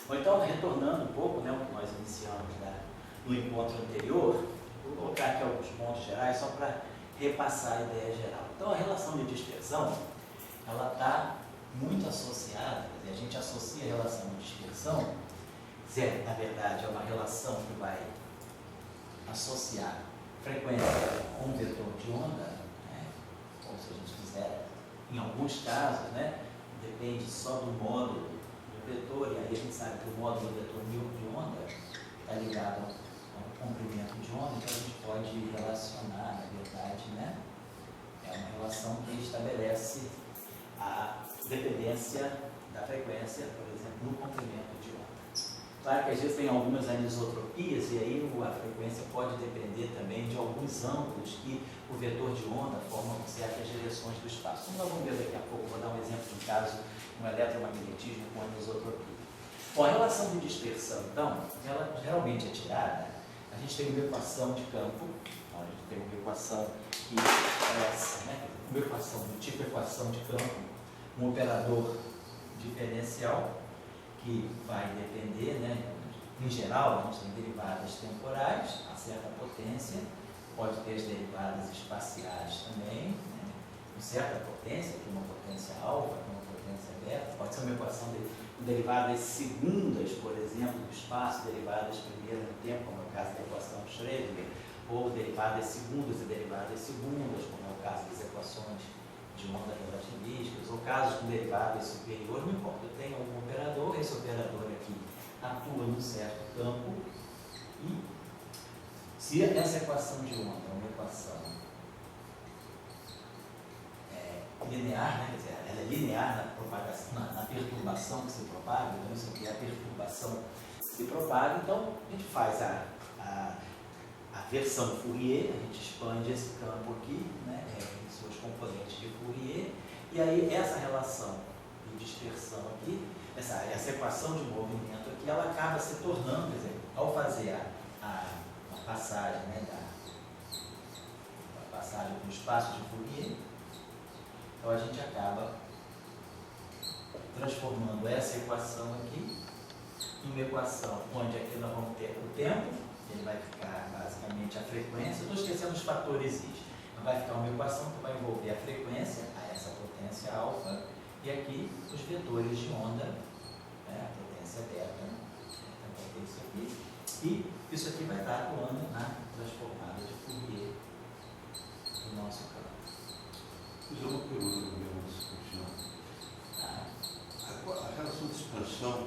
Ou então, retornando um pouco, né, o que nós iniciamos, né, no encontro anterior, vou colocar aqui alguns pontos gerais só para repassar a ideia geral. Então, a relação de dispersão, ela está muito associada, quer dizer, a gente associa a relação de dispersão, na verdade, é uma relação que vai associar frequência com um vetor de onda, né, ou se a gente quiser, em alguns casos, né, depende só do módulo do vetor, e aí a gente sabe que o módulo do vetor de onda está ligado ao comprimento de onda, então a gente pode relacionar, na verdade, né, é uma relação que estabelece a dependência da frequência, por exemplo, no comprimento de onda. Claro que às vezes tem algumas anisotropias e aí a frequência pode depender também de alguns ângulos que o vetor de onda forma com certas direções do espaço. Como nós vamos ver daqui a pouco, vou dar um exemplo de um caso, um eletromagnetismo com anisotropia. Bom, a relação de dispersão, então, ela geralmente é tirada, a gente tem uma equação de campo, a gente tem uma equação que é essa, né? Uma equação do tipo equação de campo, um operador diferencial, que vai depender, né, em geral, a gente tem derivadas temporais a certa potência, pode ter as derivadas espaciais também, né, com certa potência, que uma potência alfa, que uma potência beta, pode ser uma equação de derivadas segundas, por exemplo, do espaço, derivadas primeiras no tempo, como é o caso da equação de Schrödinger, ou derivadas segundas e derivadas segundas, como é o caso das equações de onda relativísticas, ou casos com derivadas superiores, não importa, eu tenho algum operador, esse operador aqui atua num certo campo, e se essa equação de onda é uma equação linear, né, quer dizer, ela é linear na propagação, na perturbação que se propaga, então isso aqui é a perturbação que se propaga, então a gente faz a versão Fourier, a gente expande esse campo aqui, né, em seus componentes de Fourier, e aí essa relação de dispersão aqui, essa equação de movimento aqui, ela acaba se tornando, quer dizer, ao fazer a passagem, né, a passagem do espaço de Fourier, então a gente acaba transformando essa equação aqui em uma equação onde aqui nós vamos ter o tempo, ele vai ficar basicamente a frequência, estou esquecendo os fatores I, então vai ficar uma equação que vai envolver a frequência, a essa potência alfa, e aqui os vetores de onda, né, a potência beta, também isso aqui, e isso aqui vai estar atuando na transformada de Fourier do nosso campo. Fiz uma pergunta também antes de continuar. A relação de expansão,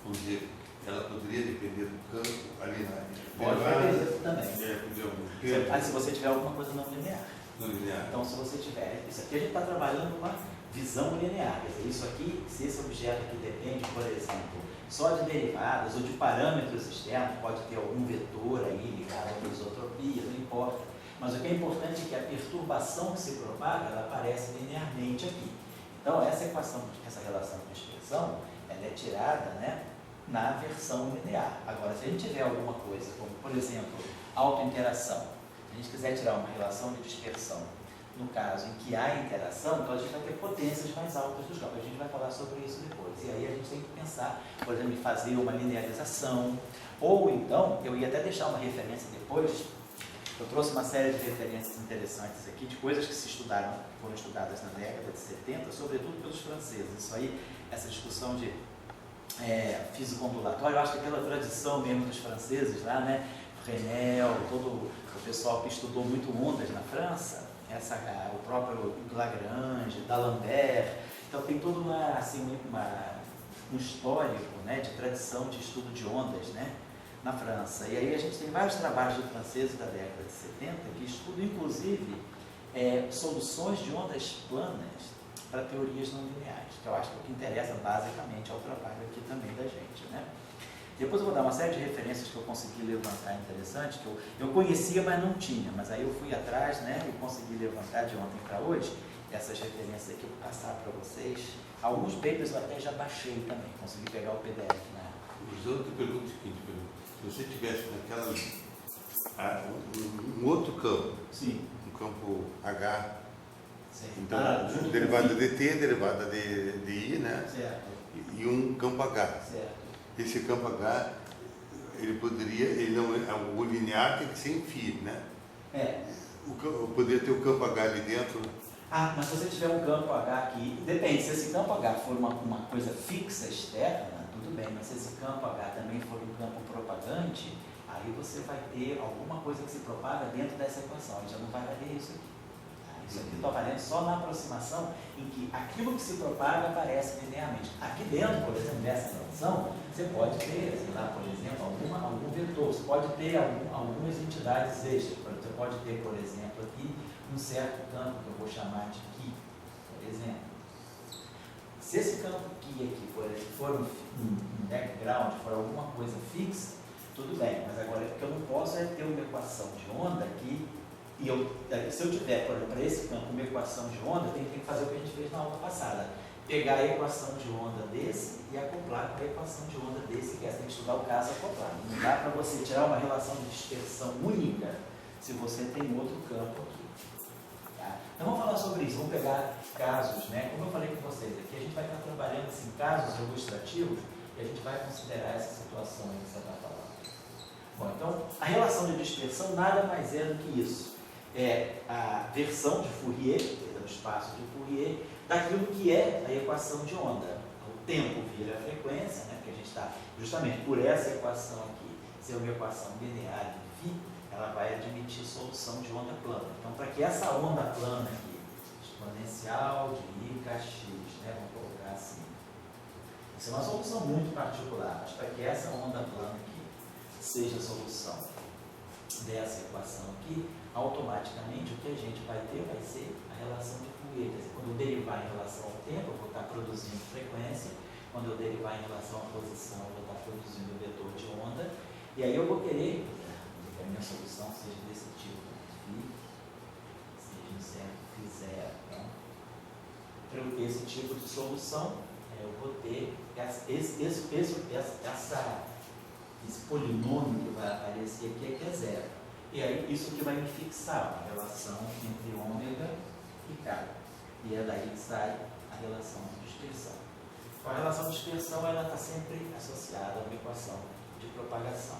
vamos dizer, ela poderia depender do campo ali na... Pode depender também. Se você tiver alguma coisa não linear. Não linear. Então, se você tiver... Isso aqui a gente está trabalhando com uma visão linear. Quer dizer, isso aqui, se esse objeto aqui depende, por exemplo, só de derivadas ou de parâmetros externos, pode ter algum vetor aí ligado à isotropia, não importa. Mas o que é importante é que a perturbação que se propaga, ela aparece linearmente aqui. Então, essa equação, essa relação de dispersão, ela é tirada, né, na versão linear. Agora, se a gente tiver alguma coisa, como, por exemplo, autointeração, se a gente quiser tirar uma relação de dispersão, no caso em que há interação, então a gente vai ter potências mais altas dos campos. A gente vai falar sobre isso depois. E aí a gente tem que pensar, por exemplo, em fazer uma linearização, ou então, eu ia até deixar uma referência depois. Eu trouxe uma série de referências interessantes aqui, de coisas que se estudaram, foram estudadas na década de 70, sobretudo pelos franceses. Isso aí, essa discussão de física ondulatória, eu acho que pela tradição mesmo dos franceses lá, né, Fresnel, todo o pessoal que estudou muito ondas na França, o próprio Lagrange, D'Alembert, então tem todo um histórico, né, de tradição de estudo de ondas, né, na França. E aí a gente tem vários trabalhos de franceses da década de 70 que estudam, inclusive, soluções de ondas planas para teorias não lineares, que eu acho que é o que interessa basicamente ao trabalho aqui também da gente, né? Depois eu vou dar uma série de referências que eu consegui levantar interessantes, que eu conhecia, mas não tinha, mas aí eu fui atrás, né, e consegui levantar de ontem para hoje, essas referências aqui eu vou passar para vocês. Alguns papers eu até já baixei também, consegui pegar o PDF na época. Eu te pergunto o seguinte, se você tivesse naquela um outro campo, sim, um campo H, sim, então derivada de T, derivada de I, né? Certo. E um campo H. Certo. esse campo H, ele poderia, ele não, o linear tem que ser em φ, né? Poderia ter o campo H ali dentro. Mas se você tiver um campo H aqui, depende, se esse campo H for uma coisa fixa externa, tudo bem, mas se esse campo H também for um campo propagante, aí você vai ter alguma coisa que se propaga dentro dessa equação, já não vai valer isso aqui. Isso aqui está valendo só na aproximação em que aquilo que se propaga aparece linearmente. Aqui dentro, por exemplo, dessa relação, você pode ter, sei lá, por exemplo, algum vetor, você pode ter algumas entidades extras. Você pode ter, por exemplo, aqui um certo campo que eu vou chamar de Ki, por exemplo. Se esse campo Ki aqui for um background, for alguma coisa fixa, tudo bem, mas agora o que eu não posso é ter uma equação de onda aqui. E se eu tiver, por exemplo, para esse campo uma equação de onda, tem que fazer o que a gente fez na aula passada. Pegar a equação de onda desse e acoplar com a equação de onda desse, que é, você tem que estudar o caso acoplado. Não dá para você tirar uma relação de dispersão única se você tem outro campo aqui. Tá? Então vamos falar sobre isso, vamos pegar casos, né? Como eu falei com vocês aqui, a gente vai estar trabalhando assim, casos ilustrativos e a gente vai considerar essa situação que você está falando. Bom, então a relação de dispersão nada mais é do que isso. É a versão de Fourier, do espaço de Fourier, daquilo que é a equação de onda. O tempo vira a frequência, né? Porque a gente está justamente por essa equação aqui, ser uma equação linear de φ, ela vai admitir solução de onda plana. Então, para que essa onda plana aqui, exponencial de I k x, né? Vamos colocar assim. Isso é uma solução muito particular, mas para que essa onda plana aqui seja a solução dessa equação aqui, automaticamente o que a gente vai ter vai ser a relação de Fourier. Quer dizer, quando eu derivar em relação ao tempo, eu vou estar produzindo frequência. Quando eu derivar em relação à posição, eu vou estar produzindo o vetor de onda. E aí eu vou querer que a minha solução seja desse tipo, seja um certo φ zero. Então, para esse tipo de solução, eu vou ter esse polinômio que vai aparecer aqui, que é zero. E aí, isso que vai me fixar a relação entre ômega e K. E é daí que sai a relação de dispersão. Então, a relação de dispersão ela está sempre associada a uma equação de propagação.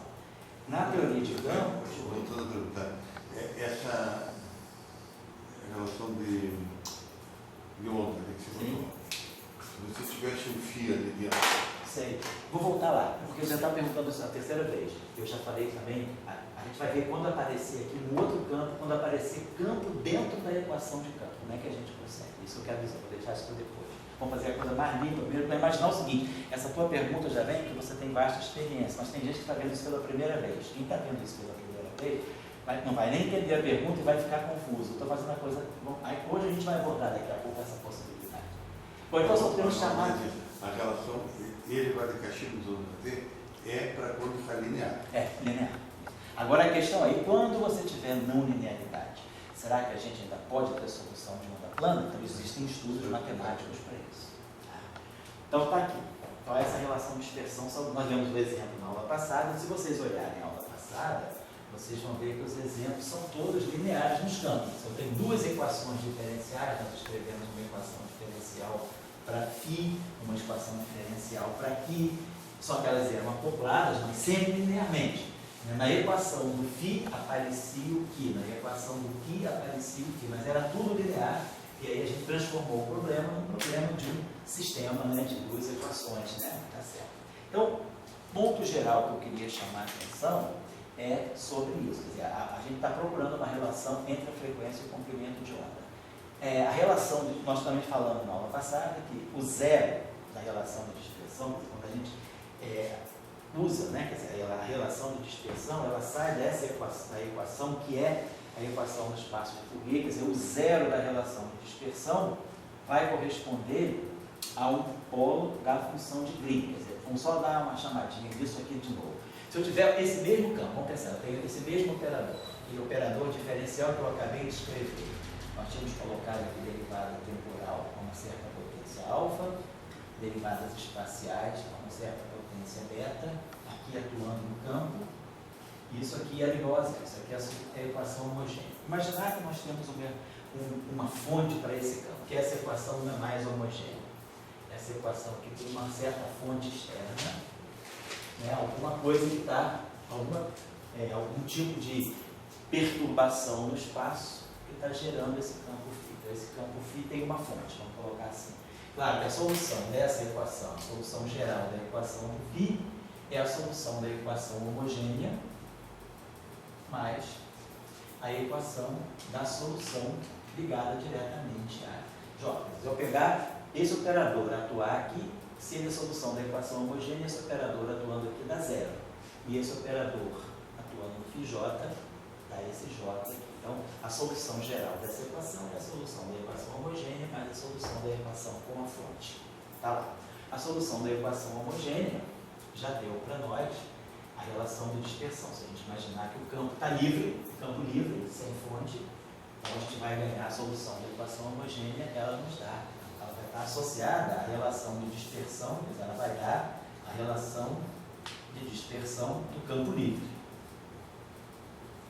Na teoria de campos... Voltando a perguntar, essa relação de onda que você falou, se você tivesse um φ ali dentro... Sei. Vou voltar lá, porque você está perguntando isso a terceira vez. Eu já falei também, a gente vai ver quando aparecer aqui um outro campo, quando aparecer campo dentro da equação de campo. Como é que a gente consegue? Isso eu quero dizer, vou deixar isso para depois. Vamos fazer a coisa mais limpa primeiro, para imaginar o seguinte, essa tua pergunta já vem que você tem vasta experiência, mas tem gente que está vendo isso pela primeira vez. Quem está vendo isso pela primeira vez, não vai nem entender a pergunta e vai ficar confuso. Estou fazendo a coisa... Bom, aí hoje a gente vai abordar daqui a pouco essa possibilidade. Bom, então só podemos chamar... A relação elevada de Caxias do T é para quando está linear. É, linear. Agora a questão aí, quando você tiver não linearidade, será que a gente ainda pode ter solução de onda plana? Então existem estudos matemáticos para isso. Então está aqui. Então essa relação de dispersão, nós vemos o exemplo na aula passada, e se vocês olharem a aula passada, vocês vão ver que os exemplos são todos lineares nos campos. Eu tenho duas equações diferenciais, nós escrevemos uma equação diferencial para φ, uma equação diferencial para Ki, só que elas eram acopladas, mas sempre linearmente. Na equação do φ aparecia o Ki, na equação do Ki aparecia o Ki, mas era tudo linear, e aí a gente transformou o problema num problema de um sistema, né, de duas equações. Né? Tá certo. Então, ponto geral que eu queria chamar a atenção é sobre isso. Quer dizer, a gente está procurando uma relação entre a frequência e o comprimento de onda. A relação, nós também falamos na aula passada, que o zero da relação de dispersão, quando a gente usa, né, quer dizer, a relação de dispersão, ela sai dessa equação, da equação que é a equação do espaço de Fourier, quer dizer, o zero da relação de dispersão vai corresponder ao polo da função de Green. Quer dizer, vamos só dar uma chamadinha disso aqui de novo. Se eu tiver esse mesmo campo, vamos pensar, eu tenho esse mesmo operador, aquele operador diferencial que eu acabei de escrever. Nós tínhamos colocado aqui derivada temporal com uma certa potência alfa, derivadas espaciais com uma certa potência beta, aqui atuando no campo. Isso aqui é a Liosia, isso aqui é a equação homogênea. Imaginar que nós temos uma fonte para esse campo, que essa equação não é mais homogênea. Essa equação aqui tem uma certa fonte externa, né, alguma coisa que está, algum tipo de perturbação no espaço que está gerando esse campo φ. Então, esse campo φ tem uma fonte, vamos colocar assim. Claro que a solução dessa equação, a solução geral da equação do φ, é a solução da equação homogênea mais a equação da solução ligada diretamente a J. Se eu pegar esse operador, atuar aqui, seria a solução da equação homogênea, esse operador atuando aqui dá zero. E esse operador atuando no φJ, dá esse J aqui. Então, a solução geral dessa equação é a solução da equação homogênea mais a solução da equação com a fonte. Tá lá. A solução da equação homogênea já deu para nós a relação de dispersão. Se a gente imaginar que o campo está livre, campo livre, sem fonte, então a gente vai ganhar a solução da equação homogênea, ela vai estar associada à relação de dispersão, mas ela vai dar a relação de dispersão do campo livre,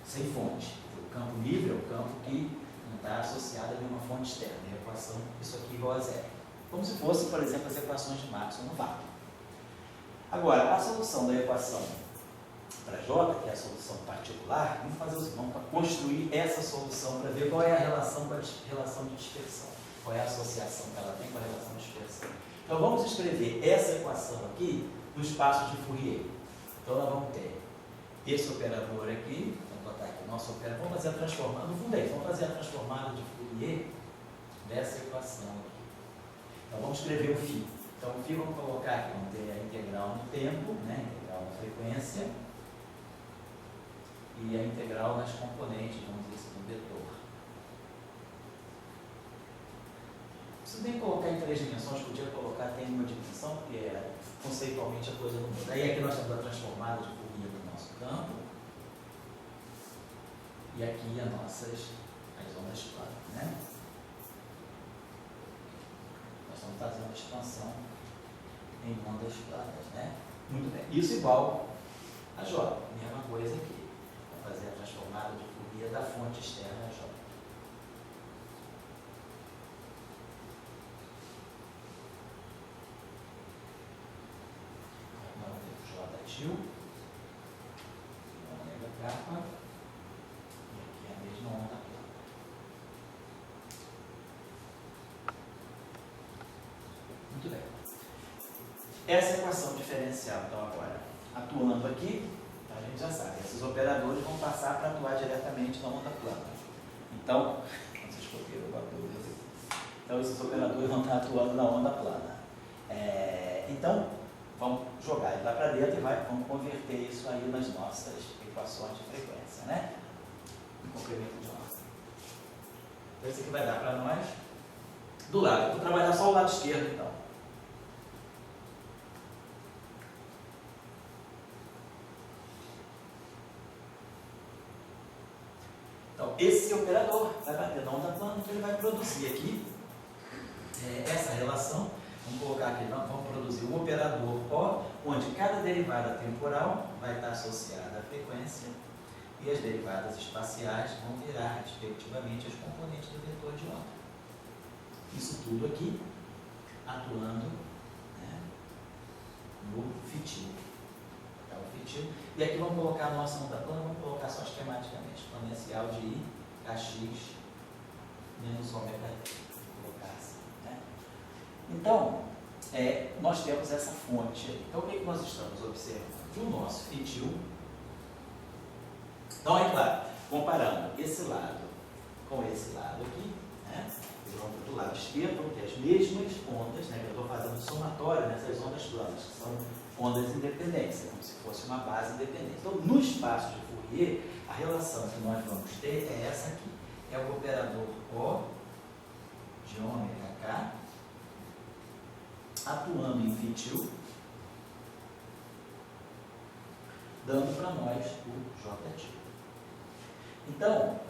sem fonte. O campo livre é o campo que não está associado a nenhuma fonte externa. A equação, isso aqui igual a zero. Como se fosse, por exemplo, as equações de Maxwell no vácuo. Agora, a solução da equação para J, que é a solução particular, vamos construir essa solução para ver qual é a relação com a relação de dispersão. Qual é a associação que ela tem com a relação de dispersão. Então, vamos escrever essa equação aqui no espaço de Fourier. Então, nós vamos ter esse operador aqui, vamos botar aqui o nosso operador, vamos fazer a transformada, no fundo é isso, vamos fazer a transformada de Fourier dessa equação aqui. Então, vamos escrever o φ. Então, o φ vamos colocar aqui, vamos ter a integral no tempo, né, a integral na frequência, e a integral nas componentes, vamos dizer assim, do vetor. Se bem colocar em 3 dimensões, podia colocar até em uma dimensão, porque conceitualmente a coisa não muda. Aí aqui nós temos a transformada de Fourier do nosso campo, e aqui as ondas planas, né? Nós estamos fazendo a expansão em ondas planas, né? Muito bem. Isso igual a J, mesma coisa aqui. Vamos fazer a transformada de Fourier da fonte externa a J. Vamos ter J til, ômega kappa, e aqui é a mesma onda plana. Muito bem. Essa equação diferencial, então, agora, atuando aqui, a gente já sabe, esses operadores vão passar para atuar diretamente na onda plana. Então, vocês copiaram o bagulho. Então, esses operadores vão estar atuando na onda plana. Então, vamos jogar ele lá para dentro e vamos converter isso aí nas nossas equações de frequência, né? Complemento de onda. Então, isso aqui vai dar para nós do lado. Eu vou trabalhar só o lado esquerdo, então. Então, esse operador vai bater na onda plana, então ele vai produzir aqui essa relação. Vamos colocar aqui, vamos produzir um operador O, onde cada derivada temporal vai estar associada à frequência e as derivadas espaciais vão virar, respectivamente, as componentes do vetor de onda. Isso tudo aqui atuando, né, no fitil. E aqui vamos colocar a nossa onda plana, vamos colocar só esquematicamente, exponencial de I, kx, menos ômega, vou colocar assim, né? Então, nós temos essa fonte aí. Então, o que nós estamos observando? Que o nosso fitil, então, é claro, comparando esse lado com esse lado aqui, né? Do lado esquerdo, vamos ter as mesmas ondas, né? Eu estou fazendo somatório nessas ondas planas, que são ondas independentes, como se fosse uma base independente. Então, no espaço de Fourier, a relação que nós vamos ter é essa aqui. É o operador O de ômega K atuando em fitil, dando para nós o J til. Então,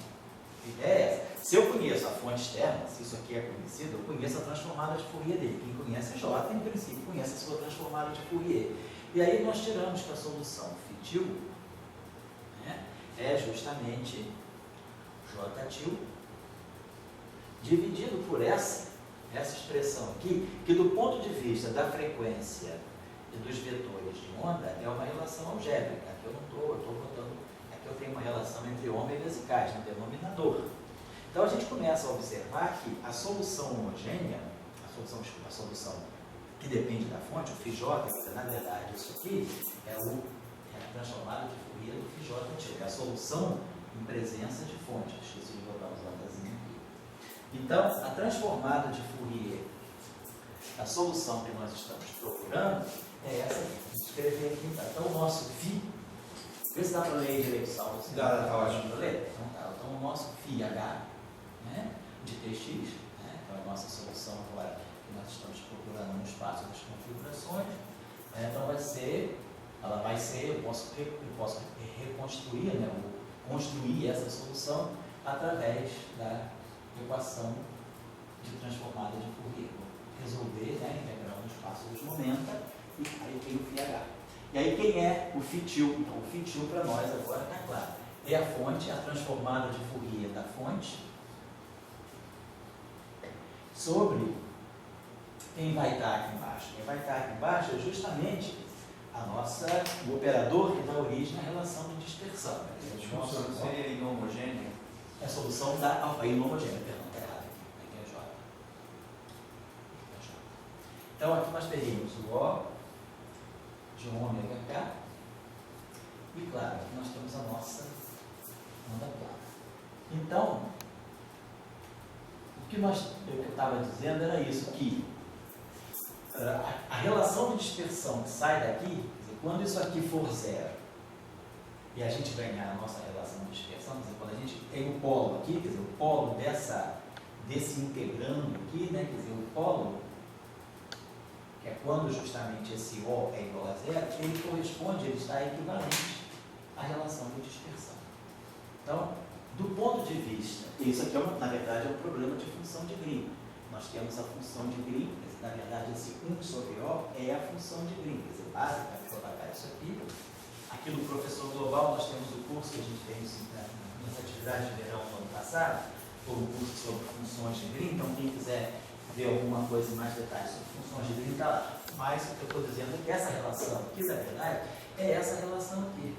a ideia é essa. Se eu conheço a fonte externa, se isso aqui é conhecido, eu conheço a transformada de Fourier dele. Quem conhece a J, em princípio, conhece a sua transformada de Fourier. E aí nós tiramos que a solução fitil, né, é justamente J til dividido por essa expressão aqui, que do ponto de vista da frequência e dos vetores de onda é uma relação algébrica. Aqui eu estou botando, aqui eu tenho uma relação entre ômegas e K's no denominador. Então a gente começa a observar que a solução homogênea, a solução que depende da fonte, o φJ, na verdade isso aqui é a transformada de Fourier do φJ antigo, é a solução em presença de fonte. Esqueci de botar os landazinhos aqui. Então, a transformada de Fourier, a solução que nós estamos procurando, é essa aqui. Vou escrever aqui, tá? Então, o nosso φ, vê se dá para ler direito, Salvo. Dá, tá ótimo. Para ler? Então, tá. Então, o nosso φH, né, de Tx, né, então, a nossa solução agora que nós estamos procurando no espaço das configurações, então eu posso reconstruir, né, ou construir essa solução através da equação de transformada de Fourier. Vou resolver, né, integrando o espaço dos momenta, e aí eu tenho o φH. E aí quem é o φtil? Então, o φtil para nós agora está claro. É a fonte, a transformada de Fourier da fonte, sobre quem vai estar aqui embaixo. Quem vai estar aqui embaixo é justamente o operador que dá origem à relação de dispersão. Seria inhomogênea? É a solução da inhomogênea, perdão, está errado aqui. Aqui é J. Então aqui nós teríamos o O de ômega K. E claro, aqui nós temos a nossa onda plana. Então, o que eu estava dizendo era isso, que a relação de dispersão que sai daqui, quer dizer, quando isso aqui for zero e a gente ganhar a nossa relação de dispersão, quer dizer, quando a gente tem o polo aqui, quer dizer, o polo desse integrando aqui, né, quer dizer, o polo, que é quando justamente esse O é igual a zero, ele está equivalente à relação de dispersão. Então, do ponto de vista, isso aqui na verdade é um problema de função de Green. Nós temos a função de Green, na verdade esse 1 sobre O é a função de Green, quer dizer, básica, para colocar isso aqui. Aqui no Professor Global nós temos o curso que a gente fez nas atividades de verão no ano passado, foi um curso sobre funções de Green, então quem quiser ver alguma coisa em mais detalhes sobre funções de Green está lá. Mas o que eu estou dizendo é que essa relação aqui, na verdade, é essa relação aqui.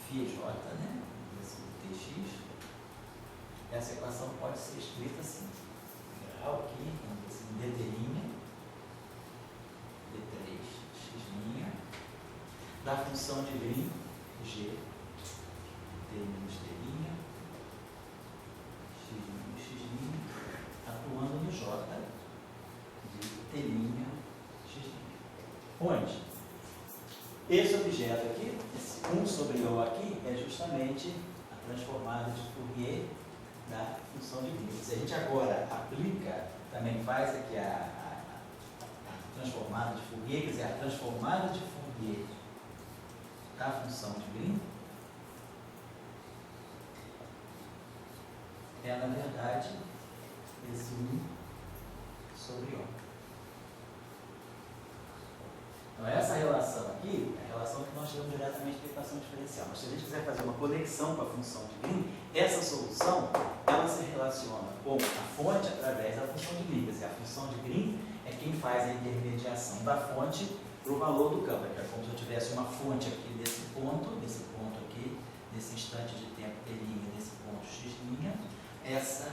φJ, né? Tx. Essa equação pode ser escrita assim. Grau aqui, assim, dt', d3, x', da função de Green, g, t menos t', x', atuando no j de t', x'. Onde? Esse objeto aqui, esse 1 sobre O aqui, é justamente a transformada de Fourier da função de Green. Se a gente agora aplica, também faz aqui a transformada de Fourier, quer dizer, a transformada de Fourier da função de Green, é na verdade esse 1 sobre O. Então, essa relação aqui é a relação que nós chamamos diretamente de equação diferencial. Mas se a gente quiser fazer uma conexão com a função de Green, essa solução ela se relaciona com a fonte através da função de Green. Quer dizer, a função de Green é quem faz a intermediação da fonte para o valor do campo. É como se eu tivesse uma fonte aqui desse ponto aqui, nesse instante de tempo t', nesse ponto x', essa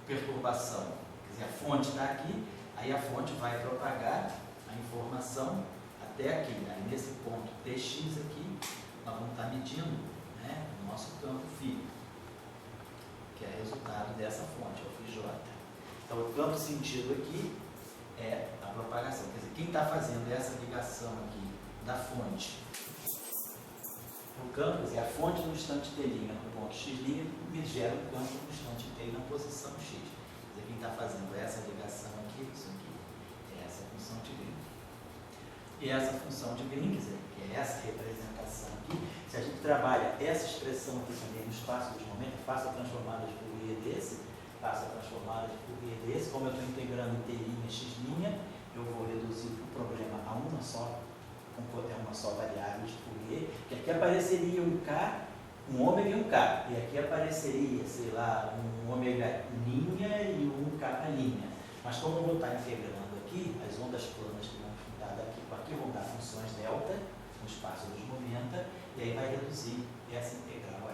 perturbação. Quer dizer, a fonte está aqui, aí a fonte vai propagar a informação até aqui, né? Nesse ponto Tx aqui, nós vamos estar medindo, né, o nosso campo φ, que é resultado dessa fonte, é o φJ. Então, o campo sentido aqui é a propagação. Quer dizer, quem está fazendo essa ligação aqui da fonte para o campo, quer dizer, a fonte no instante t' no ponto x' me gera o campo no instante t na posição x. Quer dizer, quem está fazendo essa ligação aqui, isso aqui, é essa função de Green. E essa função de Green, quer dizer, que é essa representação aqui, se a gente trabalha essa expressão aqui também no espaço dos momentos, faço a transformada de Fourier desse, faço a transformada de Fourier desse, como eu estou integrando em t', x', eu vou reduzir o problema a uma só variável de Fourier, que aqui apareceria um K, um ômega e um K, e aqui apareceria, sei lá, um ômega linha e um K linha. Mas como eu vou estar integrando aqui, as ondas planas que vão dar daqui para aqui vão dar funções espaço dos 90, e aí vai reduzir essa integral a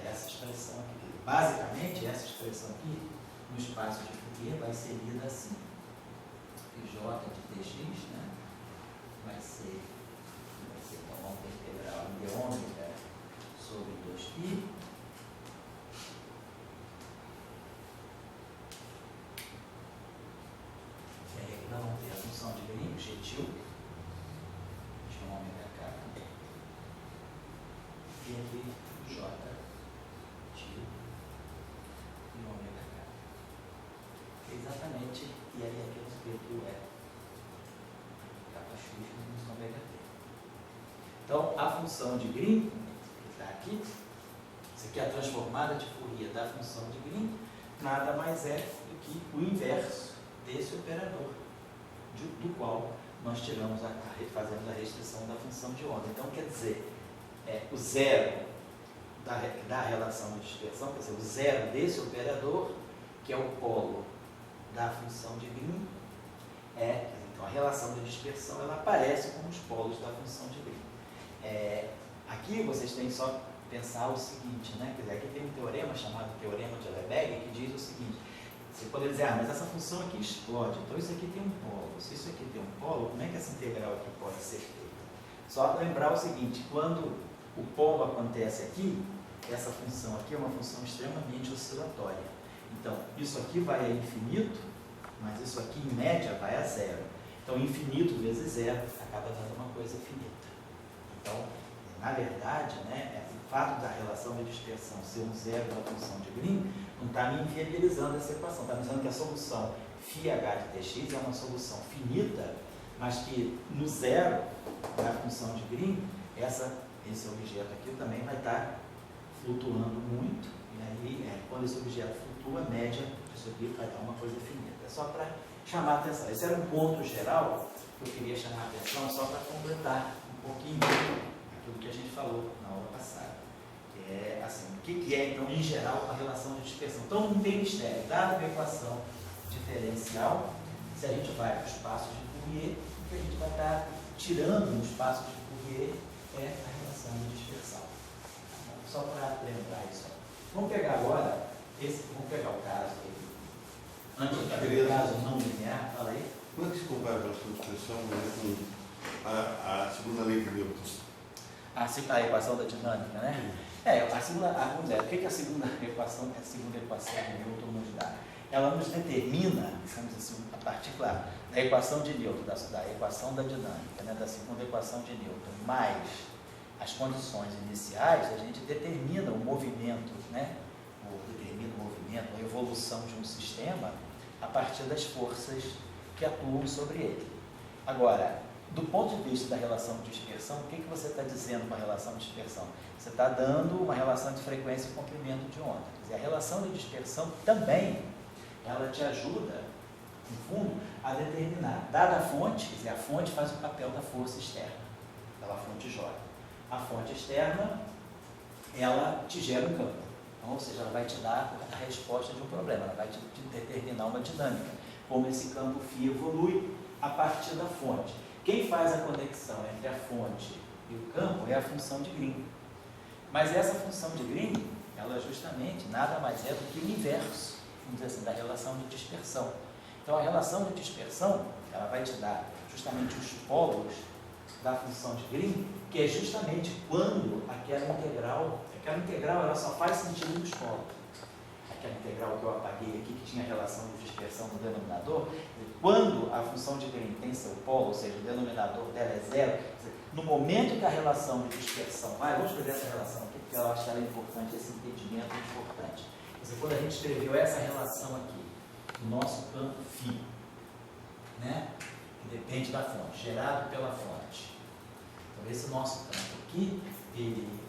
essa expressão aqui. Basicamente, essa expressão aqui, no espaço de Fourier, vai ser lida assim. J de dx, né? vai ser então, a integral de ômega sobre 2π. E aí nós vamos ter a função de Green, gentil, de ômega k. E aqui J tio e ômega k. Exatamente, e aí aqui o P é kappa x menos ômega t. Então, a função de Green, que está aqui, isso aqui é a transformada de Fourier da função de Green, nada mais é do que o inverso desse operador, do qual nós fazemos a restrição da função de onda. Então, quer dizer, o zero da relação de dispersão, quer dizer, o zero desse operador, que é o polo da função de Green, então a relação de dispersão ela aparece como os polos da função de Green. Aqui vocês têm só pensar o seguinte, né? Quer dizer, aqui tem um teorema chamado Teorema de Lebesgue que diz o seguinte: você pode dizer, mas essa função aqui explode, então isso aqui tem um polo. Se isso aqui tem um polo, como é que essa integral aqui pode ser feita? Só lembrar o seguinte: quando o polo acontece aqui, essa função aqui é uma função extremamente oscilatória. Então, isso aqui vai a infinito, mas isso aqui em média vai a zero. Então, infinito vezes zero acaba dando uma coisa finita. Então, na verdade, né, o fato da relação de dispersão ser um zero da função de Green não está me inviabilizando essa equação. Está me dizendo que a solução φh de dx é uma solução finita, mas que no zero da função de Green, esse objeto aqui também vai estar flutuando muito, e aí, quando esse objeto flutua, a média disso aqui vai dar uma coisa finita. É só para chamar a atenção. Esse era um ponto geral que eu queria chamar a atenção, só para completar um pouquinho aquilo que a gente falou na aula passada. Que é assim, o que é, então, em geral, a relação de dispersão? Então, não tem mistério. Dada uma equação diferencial, se a gente vai para o espaço de Fourier, o que a gente vai estar tirando no espaço de Fourier é a relação de dispersão. Só para lembrar isso. Vamos pegar agora, vamos pegar o caso aí. Antes do caso não linear, fala aí. Como é que se compara a relação de dispersão com a segunda lei de Newton? A equação da dinâmica, né? Vamos dizer, o que a segunda equação de Newton nos dá? Ela nos determina, digamos assim, a partir, claro, da equação de Newton, da equação da dinâmica, né, da segunda equação de Newton, mais as condições iniciais, a gente determina o movimento, né, a evolução de um sistema a partir das forças que atuam sobre ele. Agora, do ponto de vista da relação de dispersão, o que você está dizendo com a relação de dispersão? Você está dando uma relação de frequência e comprimento de onda. Quer dizer, a relação de dispersão também, ela te ajuda, no fundo, a determinar, dada a fonte, quer dizer, a fonte faz o papel da força externa, da fonte J. A fonte externa, ela te gera um campo. Então, ou seja, ela vai te dar a resposta de um problema, ela vai te determinar uma dinâmica, como esse campo φ evolui a partir da fonte. Quem faz a conexão entre a fonte e o campo é a função de Green. Mas essa função de Green, ela justamente nada mais é do que o inverso, vamos dizer assim, da relação de dispersão. Então, a relação de dispersão, ela vai te dar justamente os polos da função de Green, que é justamente quando aquela integral ela só faz sentido nos polos. Aquela integral que eu apaguei aqui, que tinha relação de dispersão no denominador, quando a função de Green tem seu polo, ou seja, o denominador dela é zero, no momento que a relação de dispersão vamos escrever essa relação aqui, porque eu acho que ela é importante, esse entendimento é importante. Quer dizer, quando a gente escreveu essa relação aqui, o nosso campo φ, né, que depende da fonte, gerado pela fonte. Então, esse nosso campo aqui, ele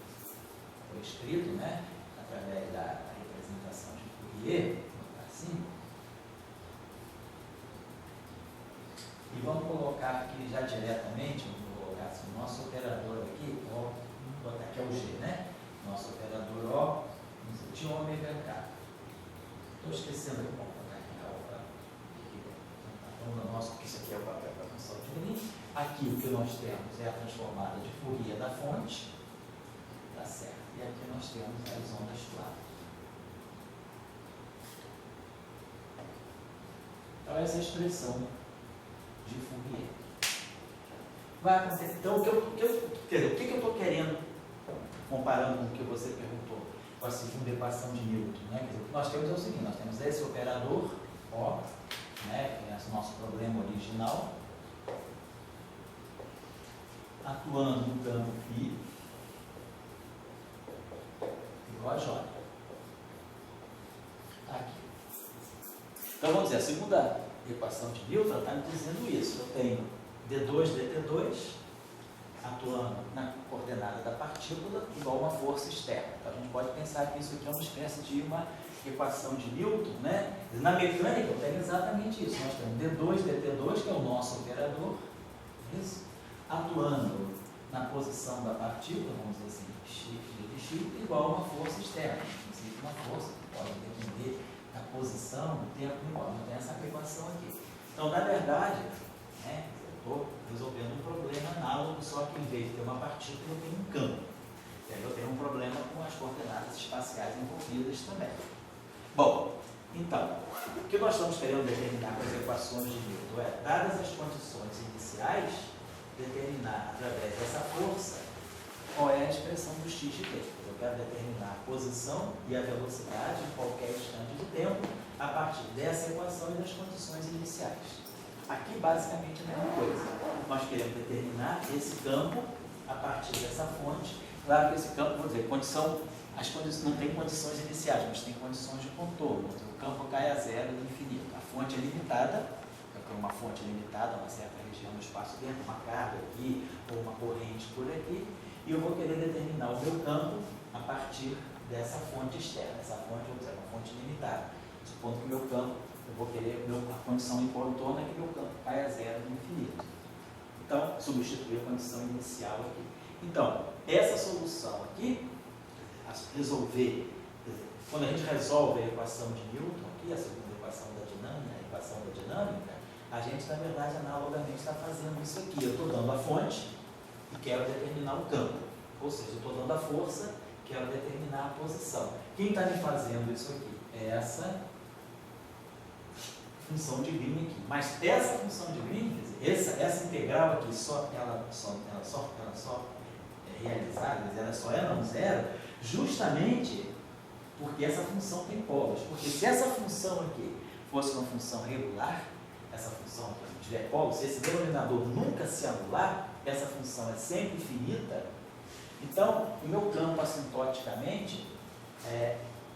foi escrito, né, através da representação de Fourier, assim. E vamos colocar aqui já diretamente, vou colocar assim, o nosso operador aqui, vou botar aqui é o G, né? Nosso operador O de ômega K. Estou esquecendo de botar aqui a outra. Então, o nosso, isso aqui é o papel da função de Green. Aqui o que nós temos é a transformada de Fourier da fonte, tá certo? E aqui nós temos as ondas planas. Então essa é a expressão de Fourier. Vai acontecer. Então o que eu estou querendo, comparando com o que você perguntou, com a segunda equação de Newton, né? Quer dizer, o que nós temos é o seguinte, nós temos esse operador, ó, né, que é o nosso problema original, atuando no campo φ, igual a J. Aqui. Então vamos dizer, a segunda equação de Newton está me dizendo isso. Eu tenho d2 dt2 atuando na coordenada da partícula igual a uma força externa. Então a gente pode pensar que isso aqui é uma espécie de uma equação de Newton, né? Na mecânica eu tenho exatamente isso. Nós temos d2 dt2, que é o nosso operador, isso, atuando na posição da partícula, vamos dizer assim, x de x, igual a uma força externa. Existe uma força que pode depender da posição, do tempo igual. Então tem essa equação aqui. Então, na verdade, né, eu estou resolvendo um problema análogo, só que em vez de ter uma partícula, eu tenho um campo. E aí eu tenho um problema com as coordenadas espaciais envolvidas também. Bom, então, o que nós estamos querendo determinar com as equações de Newton é, dadas as condições iniciais, determinar através dessa força qual é a expressão do x de t. Eu quero determinar a posição e a velocidade em qualquer instante de tempo a partir dessa equação e das condições iniciais. Aqui, basicamente, é a mesma coisa. Nós queremos determinar esse campo a partir dessa fonte. Claro que esse campo, vou dizer, as condições não tem condições iniciais, mas tem condições de contorno. Então, o campo cai a zero no infinito. A fonte é limitada, eu tenho uma fonte limitada, uma certa região do espaço-tempo, uma carga aqui, ou uma corrente por aqui, e eu vou querer determinar o meu campo a partir dessa fonte externa. Essa fonte, vou dizer, é uma fonte limitada. Supondo que o meu campo, eu vou querer, a condição em contorno é que meu campo cai a zero no infinito. Então, substituir a condição inicial aqui. Então, essa solução aqui, resolver, quando a gente resolve a equação de Newton aqui, a segunda equação da dinâmica, a equação da dinâmica, a gente, na verdade, analogamente está fazendo isso aqui. Eu estou dando a fonte e quero determinar o campo. Ou seja, eu estou dando a força, quero determinar a posição. Quem está me fazendo isso aqui? É essa função de Green aqui. Mas essa função de Green, quer dizer, essa integral aqui, ela só é realizada, ela só é não zero, justamente porque essa função tem polos. Porque se essa função aqui fosse uma função regular, essa função aqui não tiver polos, se esse denominador nunca se anular, essa função é sempre infinita, então o meu campo assintoticamente,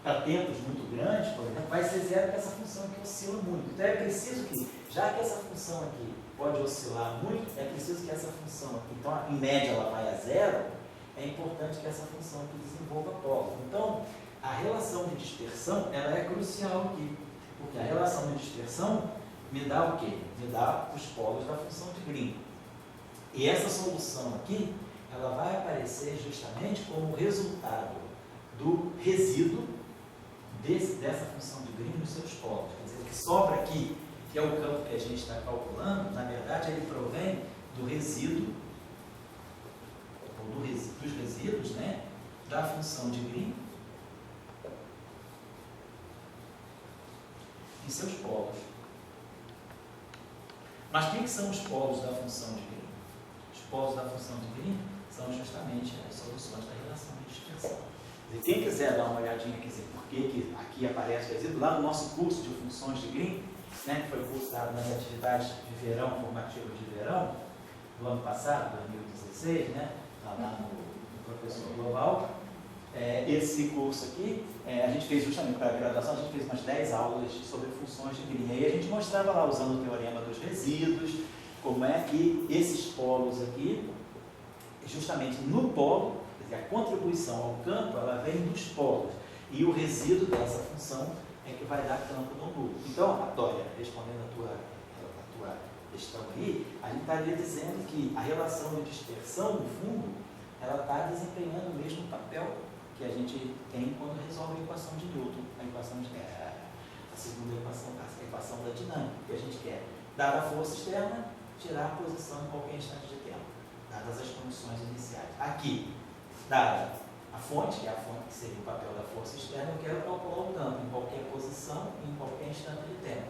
para tempos muito grandes, por exemplo, vai ser zero, porque essa função aqui oscila muito. Então é preciso que, já que essa função aqui pode oscilar muito, é preciso que essa função aqui, então em média ela vai a zero, é importante que essa função aqui desenvolva polos. Então, a relação de dispersão, ela é crucial aqui, porque a relação de dispersão me dá o quê? Me dá os polos da função de Green. E essa solução aqui, ela vai aparecer justamente como resultado do resíduo dessa função de Green nos seus polos. Quer dizer, o que sobra aqui, que é o campo que a gente está calculando, na verdade ele provém do resíduo, ou dos resíduos, né, da função de Green em seus polos. Mas quem são os polos da função de Green? Os polos da função de Green são justamente as soluções da relação de dispersão. Quem quiser dar uma olhadinha, quer dizer, por que aqui aparece o resíduo, lá no nosso curso de funções de Green, né, que foi cursado nas atividades de verão, formativas de verão, do ano passado, 2016, né, lá no Professor Global, esse curso aqui, a gente fez justamente para a graduação, a gente fez umas 10 aulas sobre funções de Green. E aí a gente mostrava lá, usando o teorema dos resíduos, como é que esses polos aqui, justamente no polo, quer dizer, a contribuição ao campo, ela vem dos polos. E o resíduo dessa função é que vai dar campo no nulo. Então, Dória, respondendo a tua questão aí, a gente estaria dizendo que a relação de dispersão, no fundo, ela está desempenhando o mesmo papel que a gente tem quando resolve a equação de Newton, a segunda equação, a equação da dinâmica, que a gente quer dar a força externa tirar a posição em qualquer instante de tempo, dadas as condições iniciais. Aqui, dada a fonte, que é a fonte que seria o papel da força externa, eu quero calcular o campo em qualquer posição, em qualquer instante de tempo.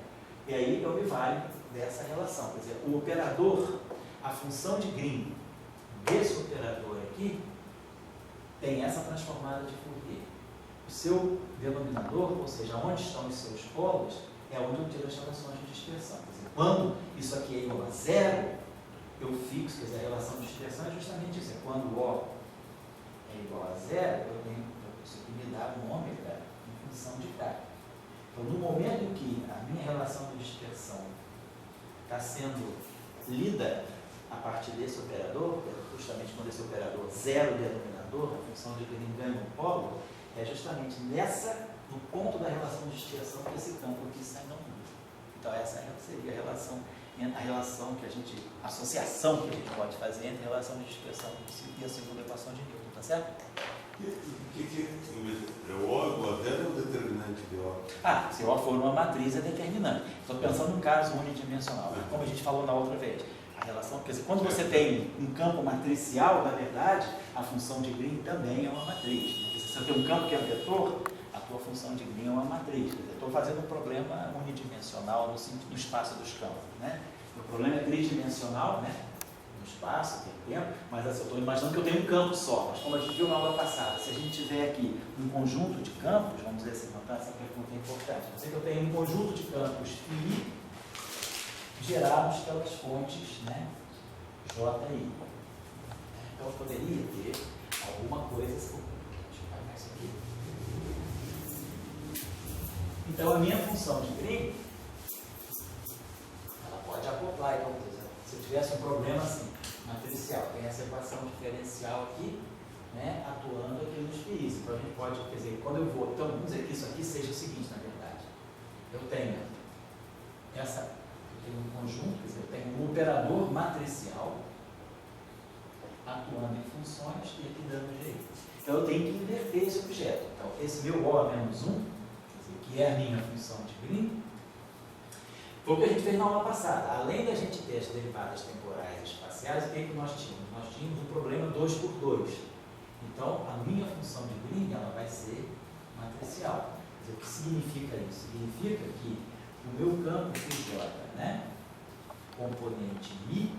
E aí eu me valho dessa relação. Quer dizer, o operador, a função de Green desse operador aqui, tem essa transformada de Fourier. O seu denominador, ou seja, onde estão os seus polos, é onde eu tiro as relações de dispersão. Quer dizer, quando isso aqui é igual a zero, eu fixo, quer dizer, a relação de dispersão é justamente isso. É quando O é igual a zero, isso aqui me dá um ômega em função de K. Então, no momento em que a minha relação de dispersão está sendo lida a partir desse operador, justamente quando esse operador zero o denominador, a função de Green ganha um polo, é justamente no ponto da relação de dispersão que esse campo aqui sai não muda. Então essa seria a relação que a associação que a gente pode fazer entre a relação de dispersão e a segunda equação de Newton, tá certo? O igual a zero é o determinante de O? Se O for uma matriz é determinante. Estou pensando num caso unidimensional, como a gente falou na outra vez. A relação, quer dizer, quando você tem um campo matricial, na verdade, a função de Green também é uma matriz. Né? Se você tem um campo que é vetor, a tua função de Green é uma matriz. Estou fazendo um problema unidimensional no sentido do espaço dos campos. Né? O problema é tridimensional, né? No espaço, tem tempo, mas assim, eu estou imaginando que eu tenho um campo só. Mas como a gente viu na aula passada, se a gente tiver aqui um conjunto de campos, vamos dizer assim, essa pergunta é importante. Eu sei que eu tenho um conjunto de campos φ gerados pelas fontes, né, J e I. Então eu poderia ter alguma coisa assim. Deixa eu apagar isso aqui. Então a minha função de Green, ela pode acoplar. Então, se eu tivesse um problema assim, matricial, tem essa equação diferencial aqui, né, atuando aqui nos φ's. Então a gente pode, quer dizer, quando eu vou, então vamos dizer que isso aqui seja o seguinte, na verdade. Eu tenho um conjunto, quer dizer, eu tenho um operador matricial atuando em funções e aqui dando G. Então eu tenho que inverter esse objeto. Então esse meu O menos 1, quer dizer, que é a minha função de Green, foi o que a gente fez na aula passada. Além da gente ter as derivadas temporais e espaciais, o que nós tínhamos? Nós tínhamos um problema 2 por 2. Então a minha função de Green ela vai ser matricial. Quer dizer, o que significa isso? Significa que o meu campo J, né, componente I,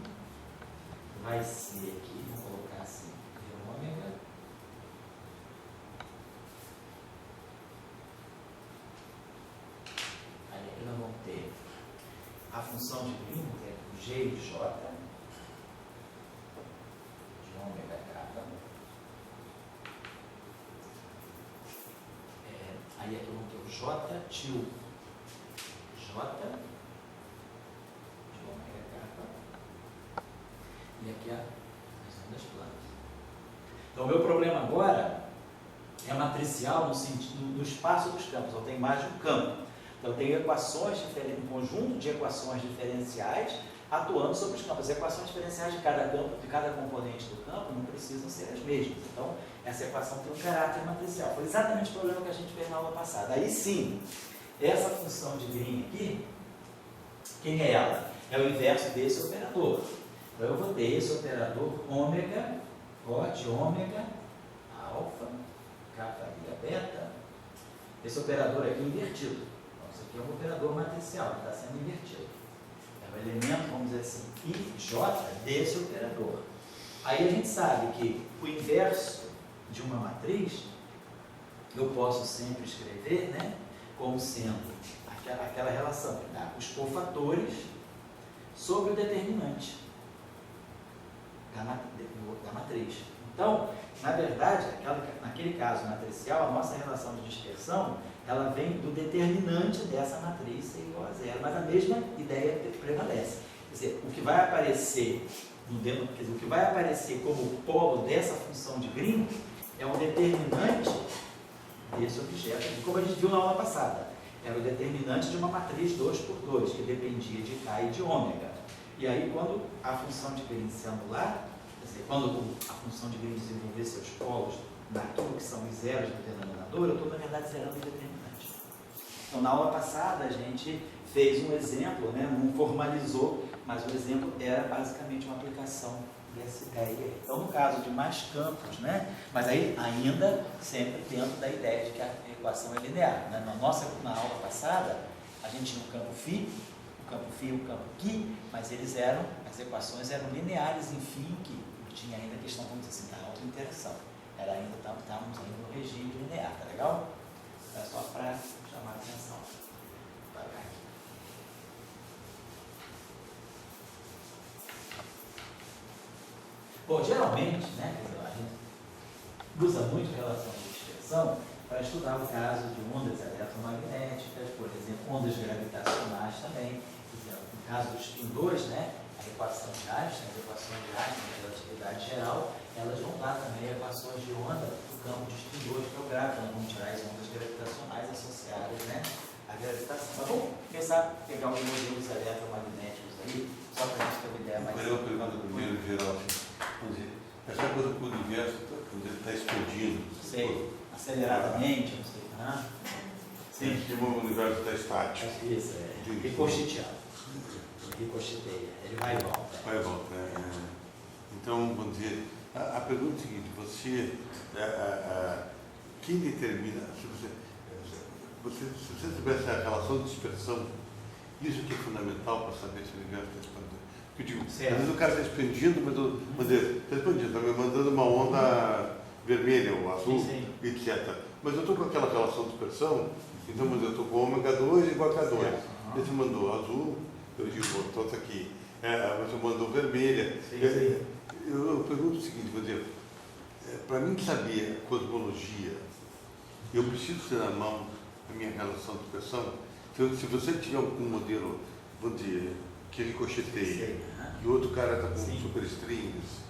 vai ser aqui, vou colocar assim, ômega, aí aqui nós vamos ter a função de Green, que é o G de J, de ômega K. Aí aqui vamos ter o J til J de ômega K, e aqui as ondas planas. Então o meu problema agora é matricial no sentido do espaço dos campos. Eu tenho mais de um campo. Então eu tenho equações diferentes, um conjunto de equações diferenciais atuando sobre os campos. As equações diferenciais de cada campo, de cada componente do campo, não precisam ser as mesmas. Então essa equação tem um caráter matricial. Foi exatamente o problema que a gente fez na aula passada. Aí sim, essa função de Green aqui, quem é ela? É o inverso desse operador. Então eu vou ter esse operador ômega, de ômega, alfa, K faria beta, esse operador aqui invertido. Então isso aqui é um operador matricial, que está sendo invertido. É o elemento, vamos dizer assim, IJ desse operador. Aí a gente sabe que o inverso de uma matriz, eu posso sempre escrever, né, como sendo aquela relação que dá os cofatores sobre o determinante da matriz. Então, na verdade, naquele caso matricial, a nossa relação de dispersão, ela vem do determinante dessa matriz ser igual a zero, mas a mesma ideia prevalece. Quer dizer, o que vai aparecer o que vai aparecer como polo dessa função de Green é o determinante desse objeto, como a gente viu na aula passada. Era o determinante de uma matriz 2 por 2, que dependia de K e de ômega. E aí, quando a função de Green se anular, quer dizer, quando a função de Green desenvolver seus polos naquilo que são os zeros do denominador, eu estou, na verdade, zerando o determinante. Então, na aula passada, a gente fez um exemplo, né, não formalizou, mas o exemplo era basicamente uma aplicação dessa ideia aí. Então, no caso de mais campos, né? Mas aí ainda sempre dentro da ideia de que a equação é linear. Né? Na aula passada, a gente tinha o campo φ e o campo Qi, mas as equações eram lineares em φ e Qi. Tinha ainda a questão, vamos dizer assim, da autointeração. Estávamos ainda no regime linear, tá legal? É só para chamar a atenção. Bom, geralmente, né, a gente usa muito relação de dispersão para estudar o caso de ondas eletromagnéticas, por exemplo, ondas gravitacionais também. No caso dos spin 2, né, a equação de Einstein, as equações de Einstein, a relatividade geral, elas vão dar também equações de onda do campo de spin 2, que é o gráfico, nós vamos tirar as ondas gravitacionais associadas, né, à gravitação. Mas vamos começar a pegar os modelos eletromagnéticos aí, só para a gente ter uma ideia mais... Eu pergunto primeiro, geral, assim, essa coisa que o universo, quando ele está explodindo, sei, aceleradamente, não sei. Sim. Que o universo está estático. Isso, ricocheteado. Ricocheteia, ele vai e volta. Vai e volta, Então, vamos dizer, a pergunta é a seguinte, quem determina, se você tivesse a relação de dispersão, isso que é fundamental para saber se o universo está expandindo. Eu digo, às vezes o cara está expandindo, mas está expandindo, está me mandando uma onda vermelha ou azul, sim. Etc. Mas eu estou com aquela relação de dispersão, então eu estou com ômega 2 igual a K2. Você mandou azul, eu digo, estou aqui. Você mandou vermelha. Sim, eu pergunto o seguinte, vou dizer, para mim saber a cosmologia, eu preciso ter na mão a minha relação de dispersão. Se você tiver um modelo, vamos dizer, que ricocheteia, e o outro cara está com superstrings,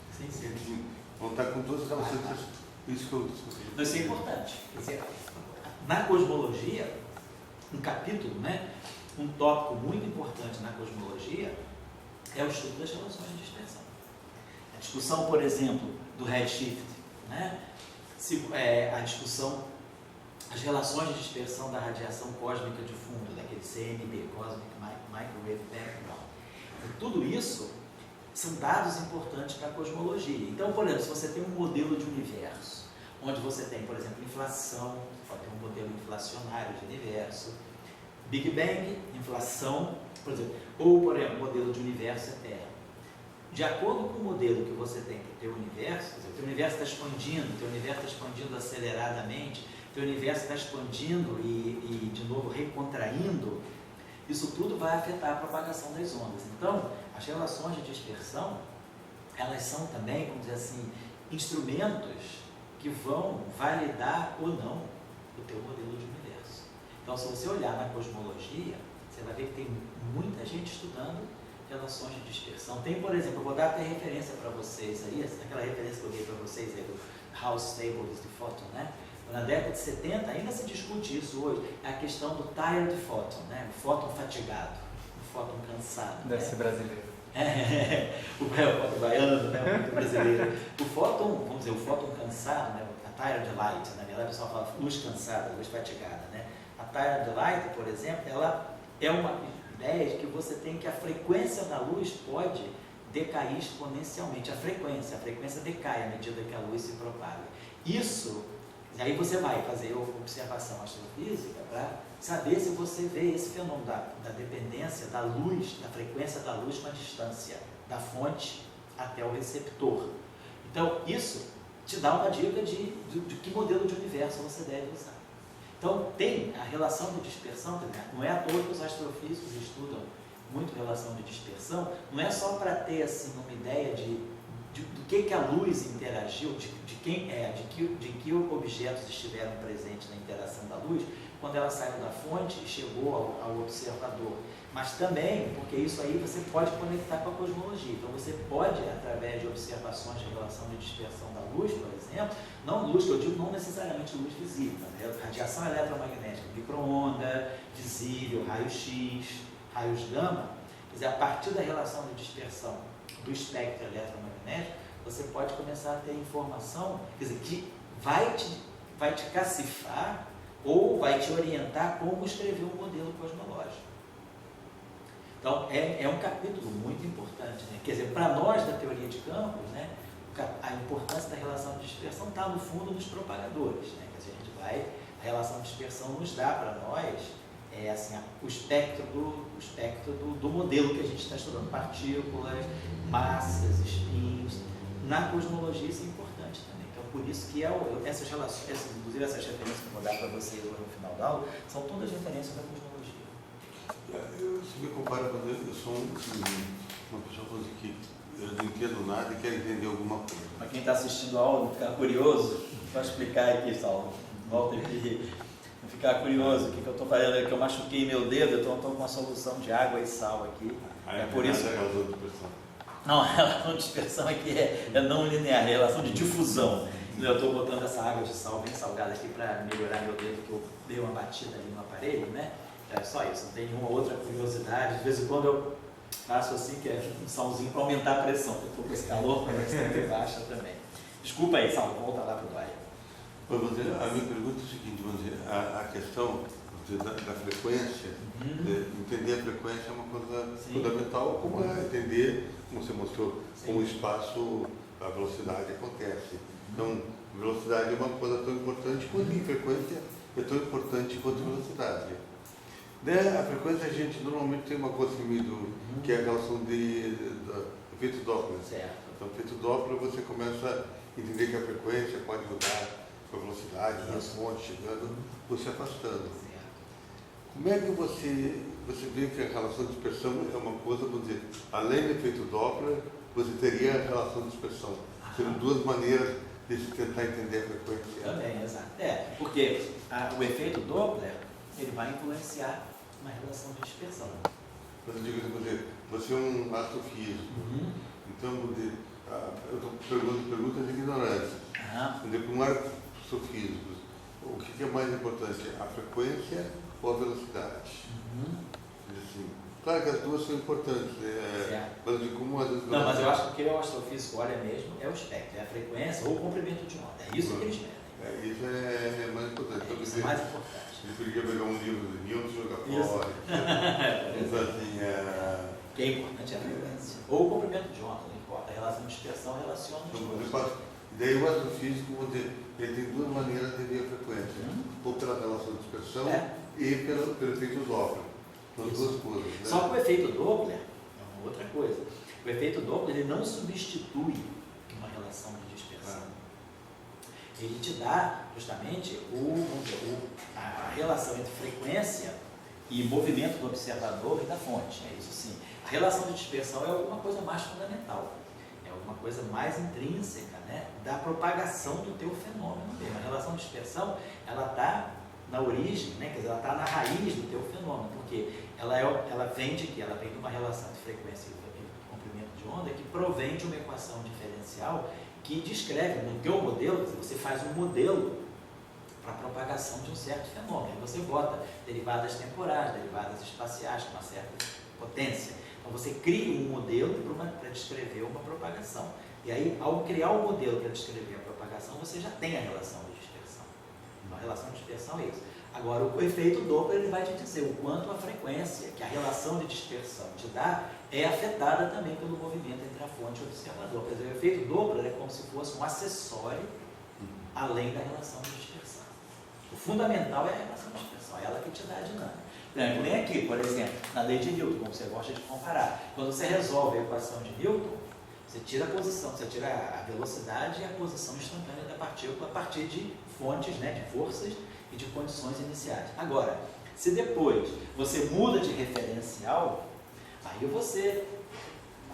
vão estar com todas aquelas coisas. Isso é importante. Quer dizer, na cosmologia, um capítulo, né, um tópico muito importante na cosmologia é o estudo das relações de dispersão. A discussão, por exemplo, do redshift, né, a discussão, as relações de dispersão da radiação cósmica de fundo, daquele CMB, Cosmic Microwave Background. E tudo isso são dados importantes para a cosmologia. Então, por exemplo, se você tem um modelo de universo, onde você tem, por exemplo, inflação, pode ter um modelo inflacionário de universo, Big Bang, inflação, por exemplo, ou, por exemplo, modelo de universo eterno. De acordo com o modelo que você tem para o teu universo, quer dizer, o teu universo está expandindo, o teu universo está expandindo aceleradamente, o teu universo está expandindo e, de novo, recontraindo, isso tudo vai afetar a propagação das ondas. Então, as relações de dispersão, elas são também, vamos dizer assim, instrumentos que vão validar ou não o teu modelo de universo. Então, se você olhar na cosmologia, você vai ver que tem muita gente estudando relações de dispersão. Tem, por exemplo, eu vou dar até referência para vocês aí, aquela referência que eu dei para vocês aí do How Stable is the Photon, né? Na década de 70, ainda se discute isso hoje, é a questão do tired photon, né? O fóton fatigado, o fóton cansado. Deve ser brasileiro. O fóton baiano, né? Muito brasileiro. O fóton, vamos dizer, o fóton cansado, né? A tired light, na verdade o pessoal fala luz cansada, luz fatigada, né? A tired light, por exemplo, ela é uma ideia de que você tem que a frequência da luz pode decair exponencialmente. A frequência decai à medida que a luz se propaga. Isso, e aí você vai fazer observação astrofísica para saber se você vê esse fenômeno da dependência da luz, da frequência da luz com a distância da fonte até o receptor. Então, isso te dá uma dica de que modelo de universo você deve usar. Então, tem a relação de dispersão, não é à toa que os astrofísicos estudam muito relação de dispersão, não é só para ter assim, uma ideia do que a luz interagiu, de que objetos estiveram presentes na interação da luz, quando ela saiu da fonte e chegou ao observador. Mas também, porque isso aí você pode conectar com a cosmologia. Então você pode, através de observações de relação de dispersão da luz, por exemplo, não luz, que eu digo não necessariamente luz visível, mas radiação eletromagnética, micro-onda, visível, raio-x, raios gama, quer dizer, a partir da relação de dispersão do espectro eletromagnético, você pode começar a ter informação, quer dizer, que vai te cacifar ou vai te orientar como escrever um modelo cosmológico. Então, é um capítulo muito importante, né? Quer dizer, para nós da teoria de campos, né, a importância da relação de dispersão está no fundo nos propagadores, né? Quer dizer, a relação de dispersão nos dá para nós assim, o espectro do modelo que a gente está estudando, partículas, massas, spins. Na cosmologia isso é importante também. Então, por isso que essas relações, inclusive essas referências que eu vou dar para vocês hoje no final da aula, são todas referências da cosmologia. Se me compara quando eu sou uma pessoa que eu não entendo nada e quero entender alguma coisa. Para quem está assistindo a aula, ficar curioso, vou explicar aqui, Saulo. Volta aqui. Ficar curioso, o que eu estou fazendo é que eu machuquei meu dedo, então eu estou com uma solução de água e sal aqui. É por isso. Não, a relação de dispersão aqui é não linear, é a relação de difusão. Eu estou botando essa água de sal bem salgada aqui para melhorar meu dedo, que eu dei uma batida ali no aparelho, né? É só isso, não tem nenhuma outra curiosidade. De vez em quando eu faço assim, que é um salzinho para aumentar a pressão, porque eu estou com esse calor, para ver baixa também. Desculpa aí, Saulo, volta lá para o bairro. A minha pergunta é o seguinte, vamos dizer, a questão da frequência, entender a frequência é uma coisa fundamental, como entender, como você mostrou, como o espaço, a velocidade acontece. Então, velocidade é uma coisa tão importante quanto a frequência é tão importante quanto a velocidade. A frequência a gente normalmente tem uma coisa que é a relação do efeito Doppler. Certo. Então, o efeito Doppler você começa a entender que a frequência pode mudar com a velocidade, na fonte, chegando, você afastando. Como é que você vê que a relação de dispersão é uma coisa, vamos dizer, além do efeito Doppler, você teria a relação de dispersão? Seriam duas maneiras de se tentar entender a frequência. Também, exato. Porque o efeito Doppler, ele vai influenciar uma relação de dispersão. Mas eu digo assim, você é um astrofísico, então, eu estou perguntas ignorantes. Para um astrofísico, o que é mais importante, a frequência ou a velocidade? Assim, claro que as duas são importantes, mas de como as duas... Não, mas eu acho que o astrofísico olha mesmo é o espectro, é a frequência ou o comprimento de onda. É isso que eles medem. Isso é mais importante. Isso é mais importante. Ele podia pegar um livro de Newton e jogar fora. Então, assim, o que é importante é a frequência. Ou o comprimento de onda, não importa. A relação de dispersão relaciona os dois. Daí o astrofísico, ele tem duas maneiras de ver a frequência. Ou pela relação de dispersão e pelo efeito Doppler. São duas coisas. Né? Só que o efeito Doppler é uma outra coisa. O efeito Doppler ele não substitui uma relação de dispersão. Ele te dá justamente a relação entre frequência e movimento do observador e da fonte. É isso sim. A relação de dispersão é alguma coisa mais fundamental. É alguma coisa mais intrínseca, né, da propagação do teu fenômeno mesmo. A relação de dispersão, ela está na origem, né, quer dizer, ela está na raiz do teu fenômeno, porque ela vem de quê? Ela vem de uma relação de frequência e comprimento de onda que provém de uma equação diferencial que descreve no teu modelo, você faz um modelo para a propagação de um certo fenômeno. Aí você bota derivadas temporais, derivadas espaciais com uma certa potência. Então você cria um modelo para descrever uma propagação. E aí, ao criar um modelo para descrever a propagação, você já tem a relação de dispersão. Então, a relação de dispersão é isso. Agora, o efeito Doppler ele vai te dizer o quanto a frequência que a relação de dispersão te dá é afetada também pelo movimento entre a fonte e o observador. Quer dizer, o efeito Doppler é como se fosse um acessório além da relação de dispersão. O fundamental é a relação de dispersão, é ela que te dá a dinâmica. Nem aqui, por exemplo, na lei de Newton, como você gosta de comparar. Quando você resolve a equação de Newton, você tira a posição, você tira a velocidade e a posição instantânea da partícula a partir de fontes, né, de forças e de condições iniciais. Agora, se depois você muda de referencial, aí você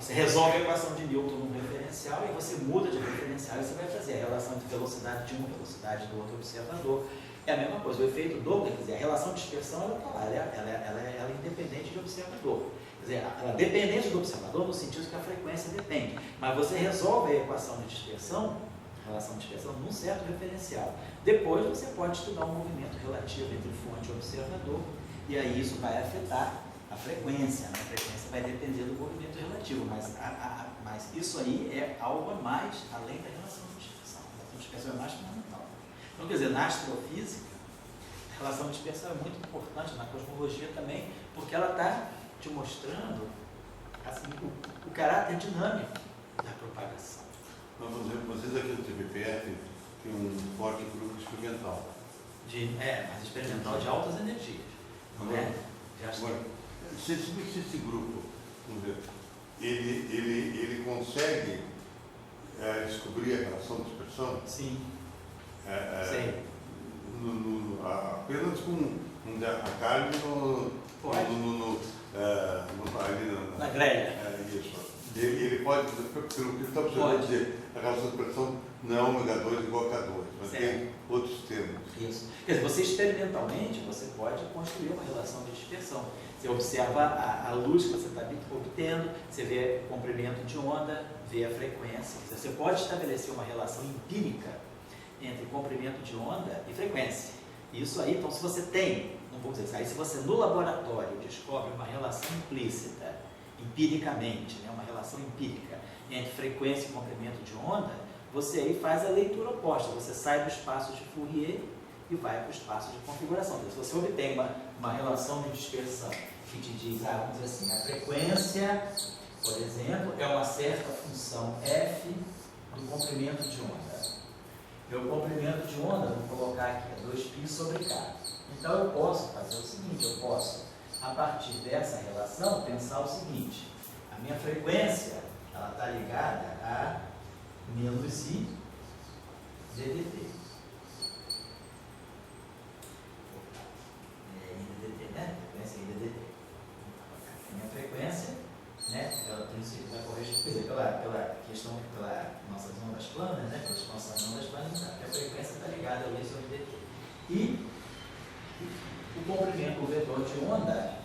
resolve a equação de Newton num referencial e você muda de referencial e você vai fazer a relação de velocidade de um, velocidade do outro observador. É a mesma coisa, o efeito Doppler, quer dizer, a relação de dispersão ela está lá, ela é independente do observador. Quer dizer, ela é dependente do observador no sentido que a frequência depende. Mas você resolve a equação de dispersão, a relação de dispersão, num certo referencial. Depois você pode estudar um movimento relativo entre fonte e observador, e aí isso vai afetar a frequência. A frequência vai depender do movimento relativo, mas isso aí é algo a mais além da relação de dispersão. A relação de dispersão é mais fundamental. Então, quer dizer, na astrofísica, a relação de dispersão é muito importante, na cosmologia também, porque ela está te mostrando assim, o caráter dinâmico da propagação. Mas, por exemplo, vocês aqui no TVPF têm um forte grupo experimental. Mas experimental de altas energias. Não é? Agora, se esse grupo, vamos ver, ele consegue descobrir a relação de dispersão? Sim. Sim. Apenas com a carne na grelha. Isso. Ele pode, pelo que está observando dizer, a relação de dispersão não é ômega 2 igual a K2, mas tem outros termos. Isso. Quer dizer, você experimentalmente, você pode construir uma relação de dispersão. Você observa a luz que você está obtendo, você vê o comprimento de onda, vê a frequência. Você pode estabelecer uma relação empírica entre comprimento de onda e frequência. Isso aí, então, se você tem, não vou dizer isso, aí se você no laboratório descobre uma relação implícita, empiricamente, né, uma relação empírica entre frequência e comprimento de onda, você aí faz a leitura oposta, você sai do espaço de Fourier e vai para o espaço de configuração. Então, se você obtém uma relação de dispersão que te diz, vamos dizer assim, a frequência, por exemplo, é uma certa função f do comprimento de onda. Meu comprimento de onda, vou colocar aqui, é 2π sobre k. Então eu posso fazer o seguinte, eu posso, a partir dessa relação, pensar o seguinte, a minha frequência, ela está ligada a menos I ddt. IDDT, né? Frequência IDDT. A minha frequência, né? Ela princípio vai corresponder, quer dizer, pela questão, pela nossas ondas planas, né? Pela expansão das ondas planas, porque a frequência está ligada ao I sobre dt. E o comprimento, o vetor de onda,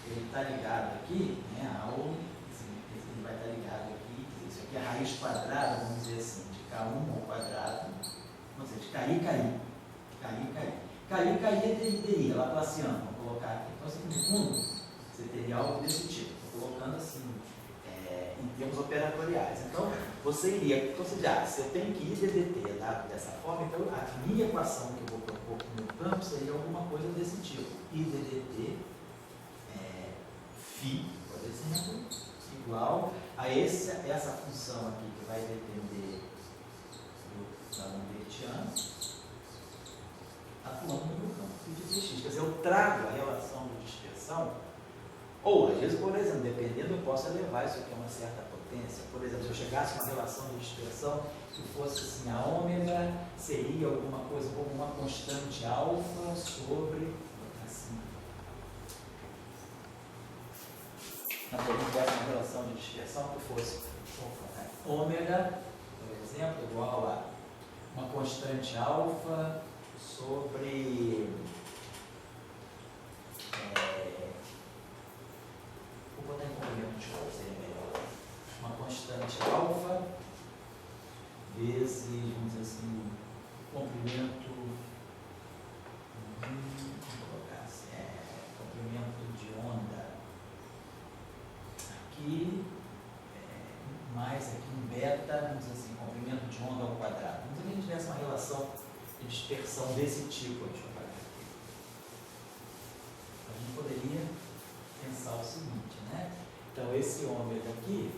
ele está ligado aqui, né? Ele vai estar ligado aqui, isso aqui é a raiz quadrada, vamos dizer assim, de K1 ao quadrado, vamos dizer, de KI, é DI, Laplaciano, vamos colocar aqui. Então, assim, no fundo, você teria algo desse tipo, estou colocando assim, em termos operatoriais. Então, você iria, então, se eu tenho que ir DDT é dado dessa forma, então a minha equação que eu vou propor para o meu campo seria alguma coisa desse tipo. I DDT, φ, por exemplo, igual a essa função aqui que vai depender da Lambertiana, atuando no meu campo de dx. Quer dizer, eu trago a relação de dispersão, ou às vezes, por exemplo, dependendo, eu posso elevar isso aqui a uma certa potência. Por exemplo, se eu chegasse a uma relação de dispersão que fosse assim, a ômega seria alguma coisa como uma constante alfa sobre, assim, na pergunta uma relação de dispersão que fosse ômega, por exemplo, igual a uma constante alfa sobre vou botar em comprimento de onda, seria melhor. Uma constante alfa vezes, vamos dizer assim, comprimento, vamos colocar assim, comprimento de onda aqui, mais aqui um beta, vamos dizer assim, comprimento de onda ao quadrado. Vamos dizer que a gente tivesse uma relação de dispersão desse tipo, deixa eu pagar aqui. A gente poderia pensar o seguinte, né? Então, esse ômega aqui,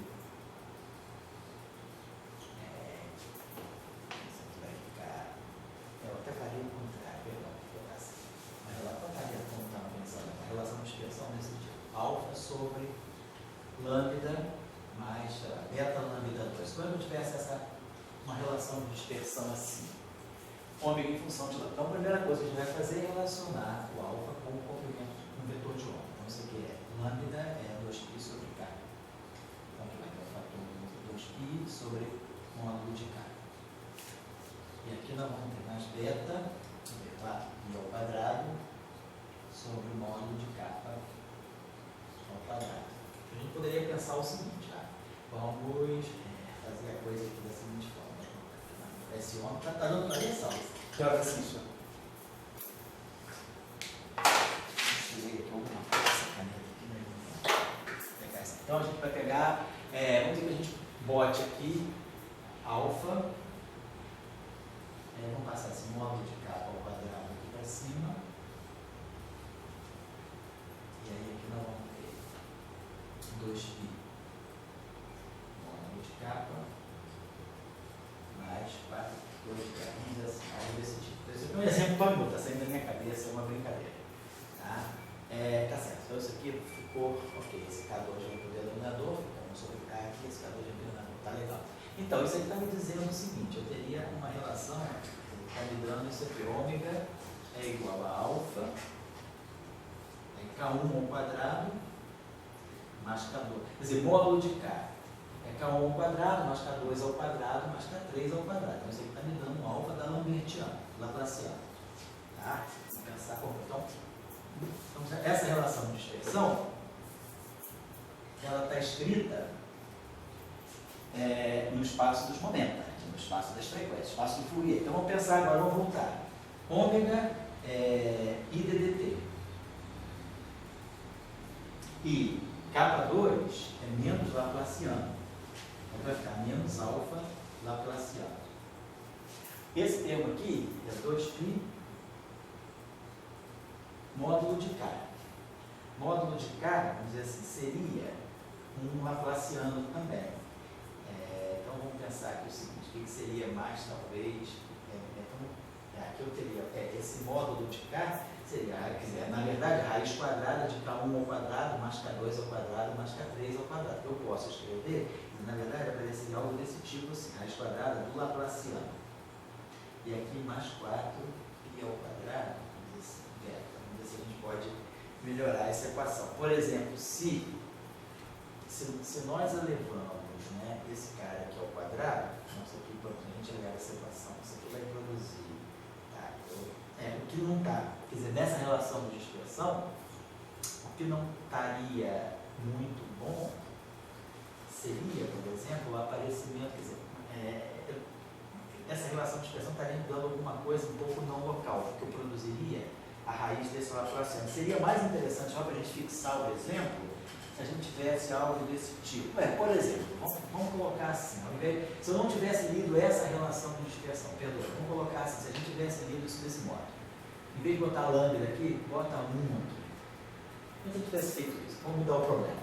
isso aqui vai ficar, eu até faria o contrário, perdão, vou colocar assim. Mas ela estaria pensando uma relação de dispersão desse tipo, alfa sobre lambda mais, sei lá, beta lambda 2. Quando eu tivesse uma relação de dispersão assim, ômega em função de lambda. Então, a primeira coisa que a gente vai fazer é relacionar o alfa com o comprimento, com o vetor de onda. Então, isso aqui lambda é 2π sobre k. Então, aqui vai ter o fator 2π sobre módulo de k. E aqui nós vamos ter mais beta, e ao quadrado, sobre o módulo de k ao quadrado. A gente poderia pensar o seguinte, vamos fazer a coisa aqui da seguinte forma. Esse homem está dando para lição. Que horas assim, senhor? Tirei aqui alguma coisa, essa caneta aqui, né? Vou pegar essa. Então a gente vai pegar, vamos dizer que a gente bote aqui alfa, vamos passar esse módulo de k ao quadrado aqui para cima, e aí aqui nós vamos ter 2π módulo de capa mais 4, 2π, algo desse tipo. Esse é um exemplo bom, está saindo da minha cabeça, é uma brincadeira. Tá? Tá certo, então isso aqui ficou ok. Esse K2 vem para o denominador, ficamos sobre K aqui, esse K2 vem para o denominador, tá legal. Então, isso aqui está me dizendo o seguinte: eu teria uma relação, está me dando isso aqui, ômega é igual a alfa, K1 ao quadrado mais K2. Quer dizer, módulo de K é K1 ao quadrado mais K2 ao quadrado mais K3 ao quadrado. Então, isso aqui está me dando um alfa da Lambertiana, Laplaciana. Tá? Vamos pensar como. Então, essa relação de dispersão, ela está escrita no espaço dos momentos, no espaço das frequências, espaço do Fourier. Então, vamos pensar agora, vamos voltar. Ômega I ddt. E K2 é menos Laplaciano. Então vai ficar menos alfa Laplaciano. Esse termo aqui é 2π módulo de K. Módulo de K, vamos dizer assim, seria um Laplaciano também. Então vamos pensar aqui o seguinte: o que seria mais talvez? Aqui eu teria esse módulo de K. Seria, na verdade, raiz quadrada de K1 ao quadrado, mais K2 ao quadrado, mais K3 ao quadrado. Eu posso escrever, na verdade, apareceria algo desse tipo assim, raiz quadrada do Laplaciano. E aqui mais 4π ao quadrado, vamos ver se a gente pode melhorar essa equação. Por exemplo, se nós elevamos, né, esse cara aqui ao quadrado, então isso aqui, pronto, a gente elevar essa equação, isso aqui vai produzir. O que não está, quer dizer, nessa relação de dispersão, o que não estaria muito bom seria, por exemplo, o aparecimento, quer dizer, essa relação de dispersão estaria dando alguma coisa um pouco não local, porque eu produziria a raiz desse Laplaciano. Seria mais interessante, só para a gente fixar o exemplo, se a gente tivesse algo desse tipo. Por exemplo, vamos colocar assim, se eu não tivesse lido essa relação de dispersão, vamos colocar assim, se a gente tivesse lido isso desse modo. Em vez de botar lambda aqui, bota 1 aqui. Se eu tivesse feito isso, vamos mudar o problema.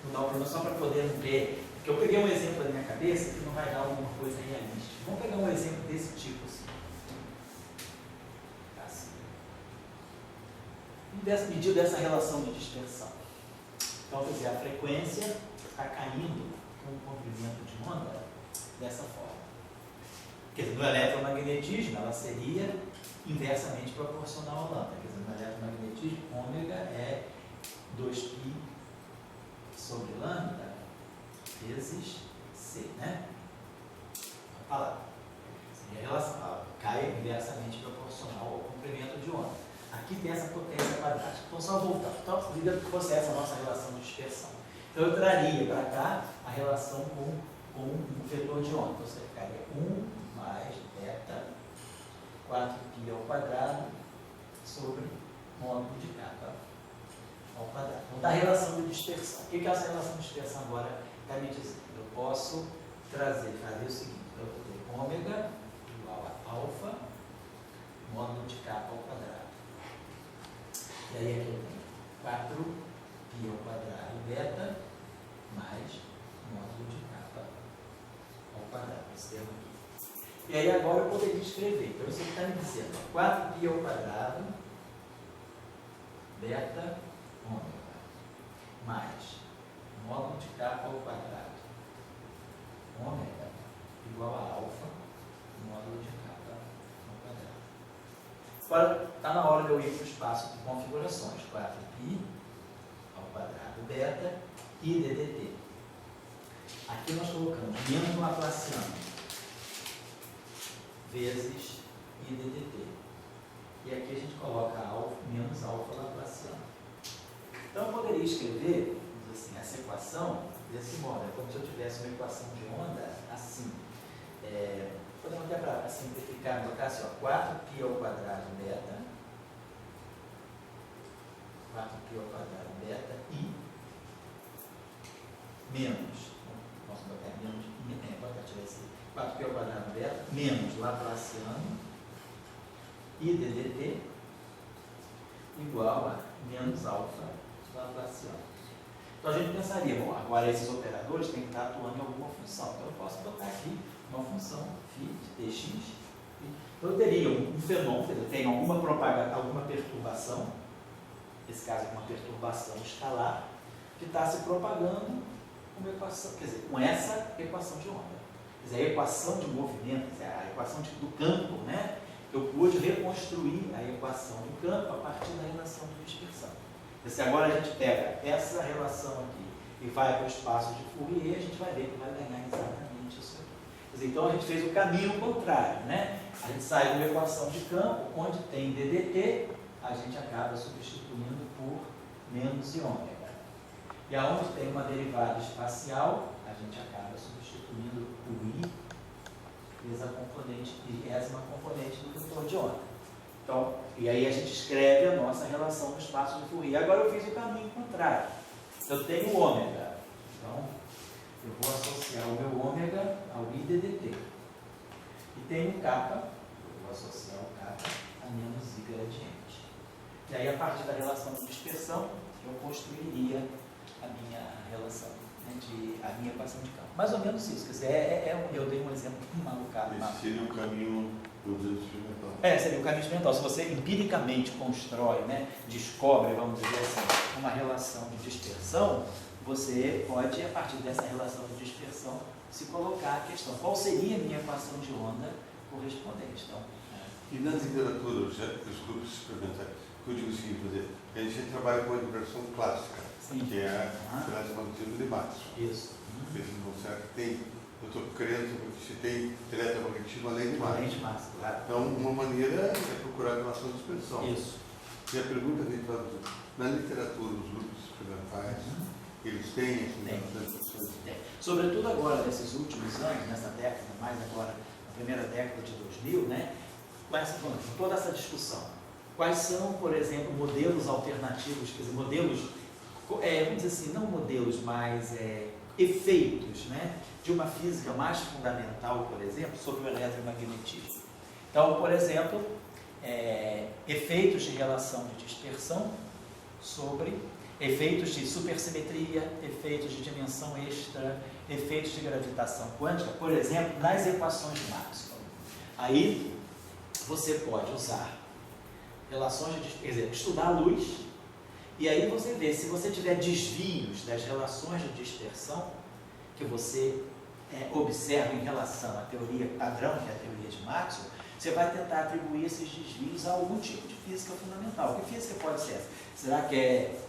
Mudar o problema só para poder ver. Porque eu peguei um exemplo da minha cabeça que não vai dar alguma coisa realística. Vamos pegar um exemplo desse tipo assim. Medido dessa relação de dispersão. Então, quer dizer, a frequência está caindo com o comprimento de onda dessa forma. Quer dizer, no eletromagnetismo, ela seria inversamente proporcional ao lambda. Quer dizer, no eletromagnetismo, ômega é 2π sobre lambda vezes C, né? Olha lá. A relação cai inversamente proporcional ao comprimento de onda. Aqui tem essa potência quadrática. Então, só voltar. Então, diga que fosse essa a nossa relação de dispersão. Então, eu traria para cá a relação com um vetor de onda. Então, você ficaria 1 mais beta 4π ao quadrado sobre módulo de K ao quadrado. Então, da relação de dispersão. O que é essa relação de dispersão agora está me dizendo? Eu posso fazer o seguinte. Então, eu tenho ômega igual a alfa módulo de K ao quadrado. E aí aqui eu tenho 4π ao quadrado beta mais módulo de K ao quadrado. Esse termo aqui. E aí agora eu poderia escrever. Então isso aqui está me dizendo 4π ao quadrado beta ômega mais módulo de K ao quadrado ômega igual a alfa módulo de K ao quadrado. Agora está na hora de eu ir para o espaço de configurações. 4π ao quadrado beta I ddt. Aqui nós colocamos menos Laplaciano vezes I ddt. E aqui a gente coloca alfa menos alfa Laplaciano. Então eu poderia escrever assim, essa equação desse modo. É como se eu tivesse uma equação de onda assim. Podemos até para simplificar, colocar assim, 4π ao quadrado beta, 4π ao quadrado beta I menos, posso botar menos, pode tirar esse 4π ao quadrado beta menos Laplaciano I ddt, igual a menos alfa Laplaciano. Então a gente pensaria, bom, agora esses operadores têm que estar atuando em alguma função. Então eu posso botar aqui uma função phi de dx. Então eu teria um fenômeno, eu tenho alguma perturbação, nesse caso uma perturbação escalar, que está se propagando com uma equação, quer dizer, com essa equação de onda. Quer dizer, a equação de movimento, a equação do campo, né? Eu pude reconstruir a equação do campo a partir da relação de dispersão. Se agora a gente pega essa relação aqui e vai para o espaço de Fourier, a gente vai ver que vai ganhar exatamente isso aqui. Quer dizer, então a gente fez o caminho contrário, né? A gente sai de uma equação de campo, onde tem ddt, a gente acaba substituindo por menos i ômega. E aonde tem uma derivada espacial, a gente acaba substituindo por i, essa componente do vetor de onda. Então, e aí a gente escreve a nossa relação no espaço de Fourier. Agora eu fiz o caminho contrário. Eu tenho ômega. Então, eu vou associar o meu ômega ao i ddt. E tenho kappa, eu vou associar o kappa a menos i gradiente. E aí, a partir da relação de dispersão, eu construiria a minha relação, né, a minha equação de campo. Mais ou menos isso. Quer dizer, eu dei um exemplo malucado. Esse seria o caminho do experimental. Seria o caminho experimental. Se você empiricamente constrói, né, descobre, vamos dizer assim, uma relação de dispersão, você pode, a partir dessa relação de dispersão, se colocar a questão: qual seria a minha equação de onda correspondente? Então, E na literatura, os grupos experimentais, que eu digo o seguinte, por exemplo, a gente trabalha com a inversão clássica, sim, que é a eletromagnetismo de Maxwell. isso. Eles vão ser que tem, eu estou crendo que se tem eletromagnetismo além de Maxwell. Claro. Então, uma maneira é procurar a relação de dispersão. Isso. E a pergunta que a gente faz, na literatura, os grupos experimentais, eles têm essa relação de dispersão? Sobretudo agora, nesses últimos anos, nessa década, mais agora, na primeira década de 2000, né, com toda essa discussão. Quais são, por exemplo, modelos alternativos, quer dizer, modelos, vamos dizer assim, não modelos, mas efeitos, né, de uma física mais fundamental, por exemplo, sobre o eletromagnetismo. Então, por exemplo, efeitos de relação de dispersão sobre efeitos de supersimetria, efeitos de dimensão extra, efeitos de gravitação quântica, por exemplo, nas equações de Maxwell. Aí você pode usar relações de, quer dizer, estudar a luz, e aí você vê, se você tiver desvios das relações de dispersão que você observa em relação à teoria padrão, que é a teoria de Maxwell, você vai tentar atribuir esses desvios a algum tipo de física fundamental. Que física pode ser essa? Será que é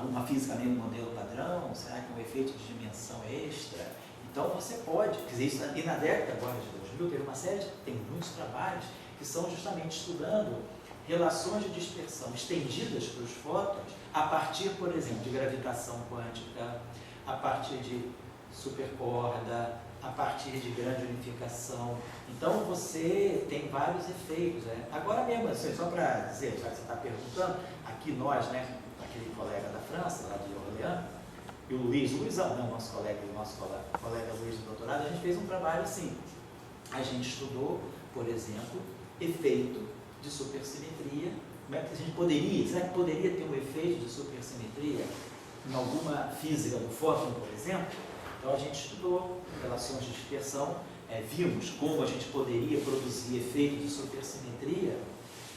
uma física meio modelo padrão? Será que é um efeito de dimensão extra? Então você pode, quer dizer, isso, e na década agora de 2000 teve uma série, tem muitos trabalhos que são justamente estudando relações de dispersão estendidas para os fótons a partir, por exemplo, de gravitação quântica, a partir de supercorda, a partir de grande unificação. Então você tem vários efeitos. Agora mesmo, assim, só para dizer, já que você está perguntando, aqui nós, né, aquele colega da França, lá de Orléans, e o Luizão, não, nosso colega Luiz do doutorado, a gente fez um trabalho assim. A gente estudou, por exemplo, efeito de supersimetria. Como é que a gente poderia, será que poderia ter um efeito de supersimetria em alguma física do fóton, por exemplo? Então a gente estudou relações de dispersão, vimos como a gente poderia produzir efeito de supersimetria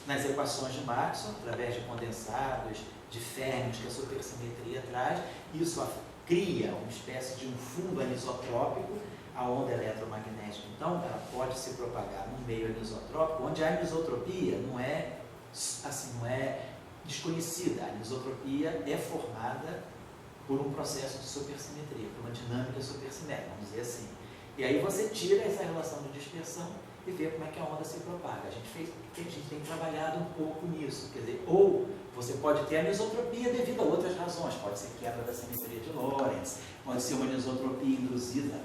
nas equações de Maxwell, através de condensados, de férmions que a supersimetria traz. Isso cria uma espécie de um fundo anisotrópico, a onda eletromagnética. Então, ela pode se propagar num meio anisotrópico, onde a anisotropia não é desconhecida. A anisotropia é formada por um processo de supersimetria, por uma dinâmica supersimétrica, vamos dizer assim. E aí você tira essa relação de dispersão e vê como é que a onda se propaga. A gente tem trabalhado um pouco nisso, quer dizer, ou você pode ter anisotropia devido a outras razões, pode ser quebra da simetria de Lorentz, pode ser uma anisotropia induzida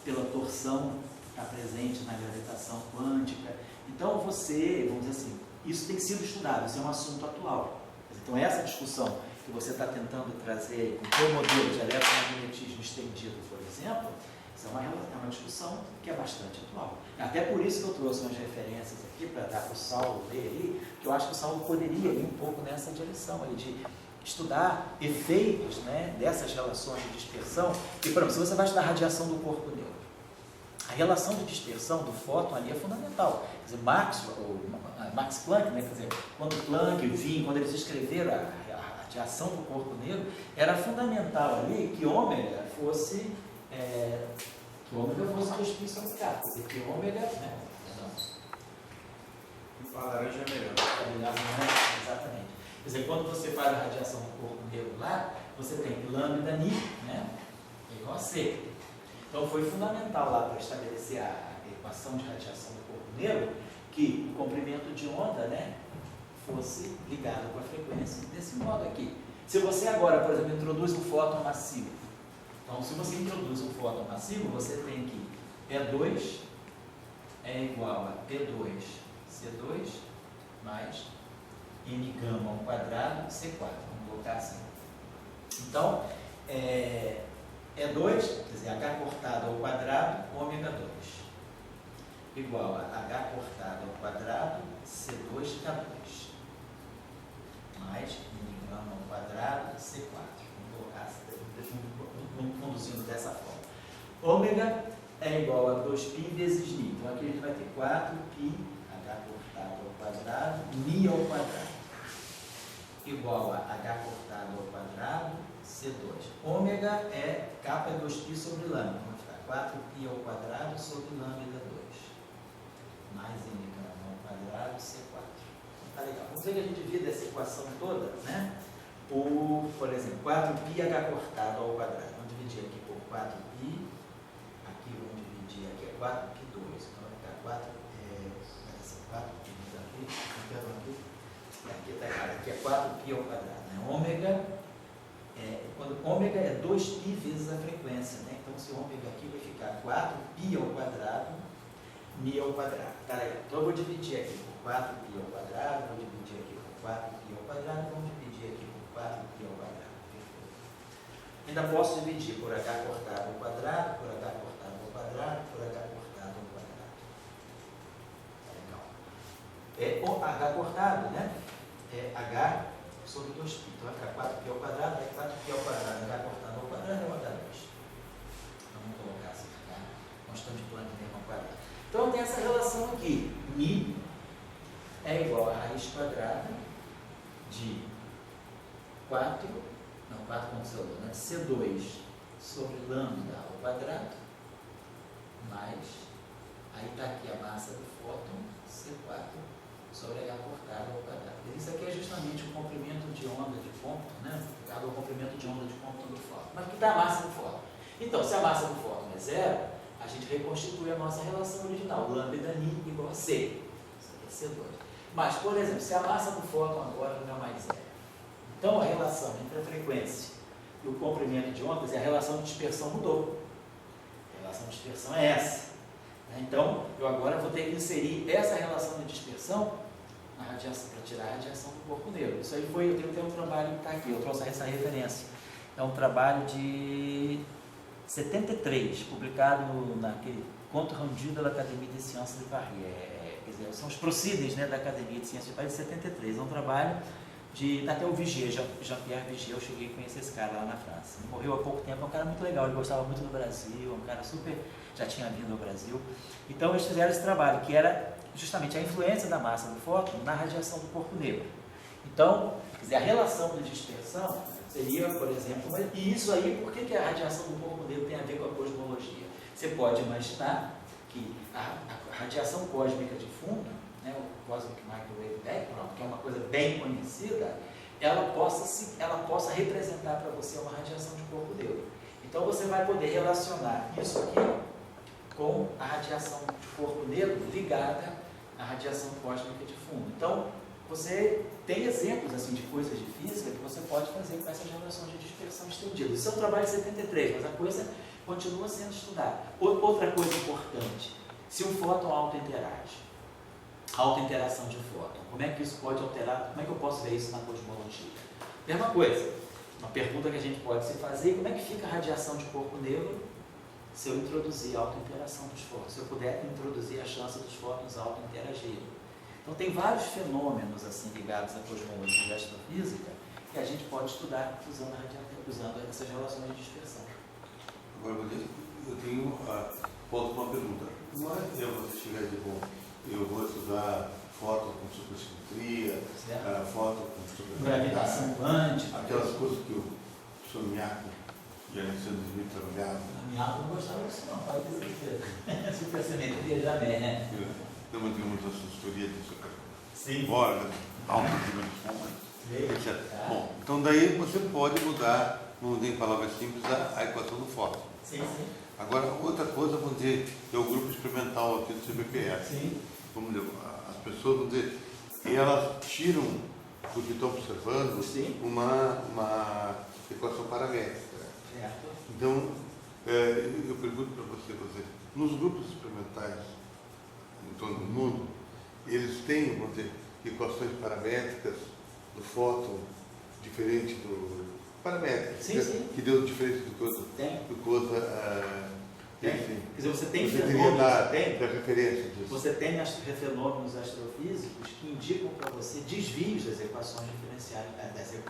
pela torção que está presente na gravitação quântica. Então você, vamos dizer assim, isso tem sido estudado, isso é um assunto atual. Então essa discussão que você está tentando trazer com o teu modelo de eletromagnetismo estendido, por exemplo, isso é uma discussão que é bastante atual. Até por isso que eu trouxe umas referências aqui para dar para o Saulo ler ali, que eu acho que o Saulo poderia ir um pouco nessa direção aí de estudar efeitos, né, dessas relações de dispersão. E, por exemplo, se você vai estudar a radiação do corpo negro, a relação de dispersão do fóton ali é fundamental. Quer dizer, Max Planck, né, quer dizer, quando Planck, Wien, quando eles escreveram a radiação do corpo negro, era fundamental ali que ômega fosse cuspido sobre K. Quer dizer, que ômega, né, A laranja é melhor. exatamente. Quer dizer, quando você faz a radiação do corpo negro lá, você tem lambda ni, né, igual a C. Então foi fundamental lá para estabelecer a equação de radiação do corpo negro que o comprimento de onda, né, fosse ligado com a frequência desse modo aqui. Se você agora, por exemplo, introduz um fóton massivo, então se você introduz um fóton massivo, você tem que P2 é igual a P2C2 mais N gama ao quadrado C4, vamos colocar assim. Então, E2, quer dizer, H cortado ao quadrado, ômega 2, igual a H cortado ao quadrado, C2K2, mais N gama ao quadrado, C4. Vamos colocar assim, conduzindo dessa forma. Ômega é igual a 2π vezes Ni. Então, aqui a gente vai ter 4π, H cortado ao quadrado, Ni ao quadrado, igual a H cortado ao quadrado, C2. Ômega é K é 2π sobre lambda. Vamos ficar 4π ao quadrado sobre lambda 2. Mais N gama ao quadrado, C4. Tá legal. Vamos ver que a gente divide essa equação toda, né? Por exemplo, 4π H cortado ao quadrado. Vamos dividir aqui por 4π. Aqui vamos dividir, aqui é 4π2. Então vai ficar 4π aqui. Aqui está errado. Aqui é 4π ao quadrado. Né? Quando ômega é 2π vezes a frequência, né? Então, se ômega aqui vai ficar 4π ao quadrado, Ni ao quadrado. Tá legal. Então, eu vou dividir aqui por 4π ao quadrado, vou dividir aqui por 4π ao quadrado, vamos dividir aqui por 4π ao quadrado. Ainda posso dividir por H cortado ao quadrado, por H cortado ao quadrado, por H cortado ao quadrado. Tá legal. H cortado, né? É H sobre 2π. Então vai ficar 4π ao quadrado, vai 4π ao quadrado, H cortado ao quadrado é o H2. Vamos colocar assim, tá? Constante Planck mesmo ao quadrado. Então tem essa relação aqui. Ni é igual a raiz quadrada de 4 como você falou, né? C2 sobre lambda ao quadrado, mais, aí está aqui a massa do fóton, C4 sobre H cortado ao quadrado. Isso aqui é justamente o comprimento de onda de Compton, né? O comprimento de onda de Compton do fóton. Mas aqui está a massa do fóton. Então, se a massa do fóton é zero, a gente reconstitui a nossa relação original, lambda ni igual a C. Isso aqui é C2. Mas, por exemplo, se a massa do fóton agora não é mais zero, então a relação entre a frequência e o comprimento de ondas, a relação de dispersão mudou. A relação de dispersão é essa. Então, eu agora vou ter que inserir essa relação de dispersão na radiação, para tirar a radiação do corpo negro. Isso aí foi, eu tenho até um trabalho que está aqui, eu trouxe essa referência. É um trabalho de 73, publicado naquele Compte Rendu de l'Académie des Sciences de Paris. Quer dizer, são os procedures, né, da Academia de Ciências de Paris de 73. É um trabalho até o Vigier, Jean-Pierre Vigier, eu cheguei a conhecer esse cara lá na França. Ele morreu há pouco tempo, é um cara muito legal, ele gostava muito do Brasil, um cara super, já tinha vindo ao Brasil. Então eles fizeram esse trabalho, que era justamente a influência da massa do fóton na radiação do corpo negro. Então, quer dizer, a relação de dispersão seria, por exemplo, e isso aí, por que a radiação do corpo negro tem a ver com a cosmologia? Você pode imaginar que a radiação cósmica de fundo, né, o Cosmic Microwave Background, que é uma coisa bem conhecida, ela possa representar para você uma radiação de corpo negro. Então você vai poder relacionar isso aqui com a radiação de corpo negro ligada à radiação cósmica de fundo. Então você tem exemplos assim, de coisas de física que você pode fazer com essas relações de dispersão estendidas. Isso é um trabalho de 73, mas a coisa continua sendo estudada. Outra coisa importante, se um fóton auto-interage, auto-interação de fóton, como é que isso pode alterar, como é que eu posso ver isso na cosmologia? Mesma coisa, uma pergunta que a gente pode se fazer, como é que fica a radiação de corpo negro se eu introduzir a auto-interação dos fótons, se eu puder introduzir a chance dos fótons auto-interagirem. Então tem vários fenômenos assim ligados à cosmologia e à astrofísica que a gente pode estudar usando essas relações de dispersão. Agora, eu tenho uma pergunta. Não é você chegar de bom, eu vou estudar foto com supersimetria, foto com gravitação quântica, aquelas coisas que o Soniaco e Alexandre Smith trabalhavam. A minha aula não gostava disso não, pode ter certeza. Supersimetria já bem, né? Não, mas tem muitas histórias disso. Sim. Embora, altas dimensões, etc. Bom, então daí você pode mudar, vamos dizer em palavras simples, a equação do fóton. Sim, sim. Agora, outra coisa, vamos dizer, é o grupo experimental aqui do CBPF. Sim. Vamos dizer, as pessoas, vamos dizer, e elas tiram do que estão observando uma equação paramétrica. Certo. Então, eu pergunto para você, nos grupos experimentais em torno do mundo, eles têm, vamos dizer, equações paramétricas do fóton diferente do paramétrico, que deu diferença do coisa. Tem. Do coisa Quer dizer, você tem fenômenos da referência disso. Você tem fenômenos astrofísicos que indicam para você desvios das equações diferenciais,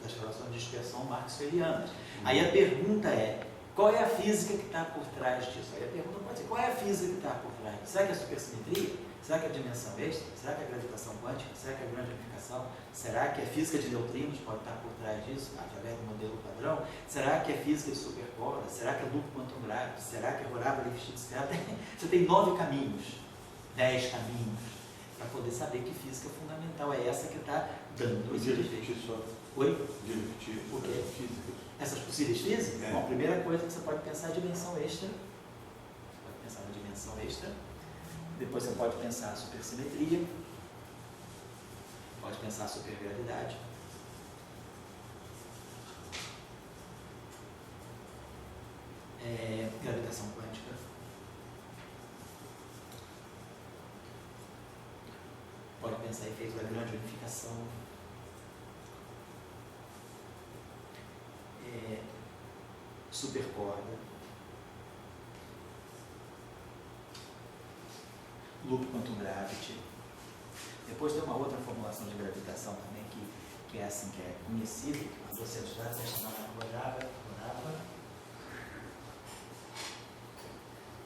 das relações de dispersão maxwellianas. Aí a pergunta é, qual é a física que está por trás disso? Aí a pergunta pode ser, qual é a física que está por trás? Será que é a supersimetria? Será que é a dimensão extra? Será que é a gravitação quântica? Será que é a grande unificação? Será que a física de neutrinos pode estar por trás disso, através do modelo padrão? Será que é física de supercorda? Será que é loop quantum gravity? Será que é Horava-Lifshitz? Você tem 9 caminhos, 10 caminhos, para poder saber que física fundamental é essa que está dando esse desvio. Oi? De repetir o quê? Físicas. Essas possíveis físicas? Bom, a primeira coisa que você pode pensar é a dimensão extra. Você pode pensar na dimensão extra. Depois você pode pensar a supersimetria, pode pensar a supergravidade. Gravitação quântica. Pode pensar em efeitos da grande unificação. Supercorda. Loop quantum gravity. Depois tem uma outra formulação de gravitação também que é assim, que é conhecida, que quando você estudar, você chama Horava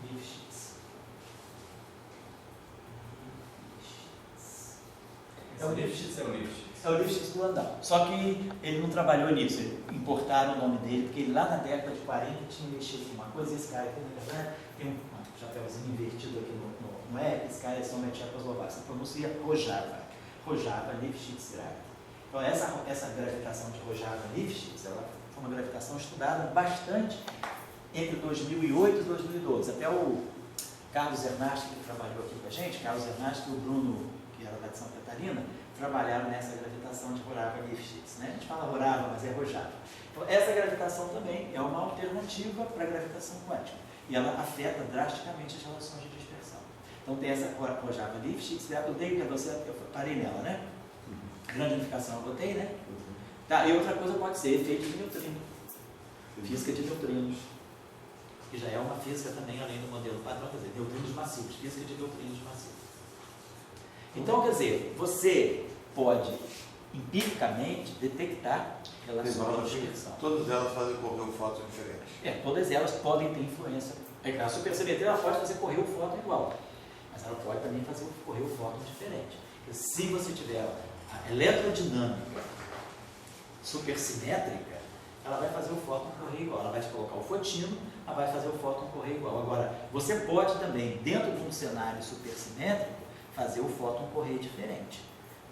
Lifshitz. É o Lifshitz, é o Lifshitz. É o Lifshitz do Landau. Só que ele não trabalhou nisso, importaram o nome dele, porque ele lá na década de 40 tinha mexido com uma coisa, e esse cara aqui, na verdade, tem um chapéuzinho invertido aqui no esse cara é só uma Tchecoslováquia, se pronuncia Horava Lifshitz gravity. Então essa gravitação de Horava Lifshitz, ela foi uma gravitação estudada bastante entre 2008 e 2012. Até o Carlos Ernast, que trabalhou aqui com a gente, Carlos Ernast e o Bruno, que era lá de Santa Catarina, trabalharam nessa gravitação de Horava Lifshitz. Né? A gente fala Horava, mas é Horava. Então essa gravitação também é uma alternativa para a gravitação quântica. E ela afeta drasticamente as relações de dispersão. Então tem essa Horava Lifshitz, eu dei para você, eu parei nela, né? Grande unificação eu botei, né? Tá, e outra coisa pode ser efeito de neutrino. Física de neutrinos. Que já é uma física também, além do modelo padrão, quer dizer, neutrinos massivos, física de neutrinos massivos. Então, quer dizer, você pode empiricamente detectar relações de dispersão. Todas elas fazem correr um fóton diferente. Todas elas podem ter influência. A supersimetria ela pode fazer correr o fóton igual, mas ela pode também fazer correr o fóton diferente. Porque se você tiver a eletrodinâmica supersimétrica, ela vai fazer o fóton correr igual. Ela vai te colocar o fotino, ela vai fazer o fóton correr igual. Agora, você pode também, dentro de um cenário supersimétrico, fazer o fóton correr diferente,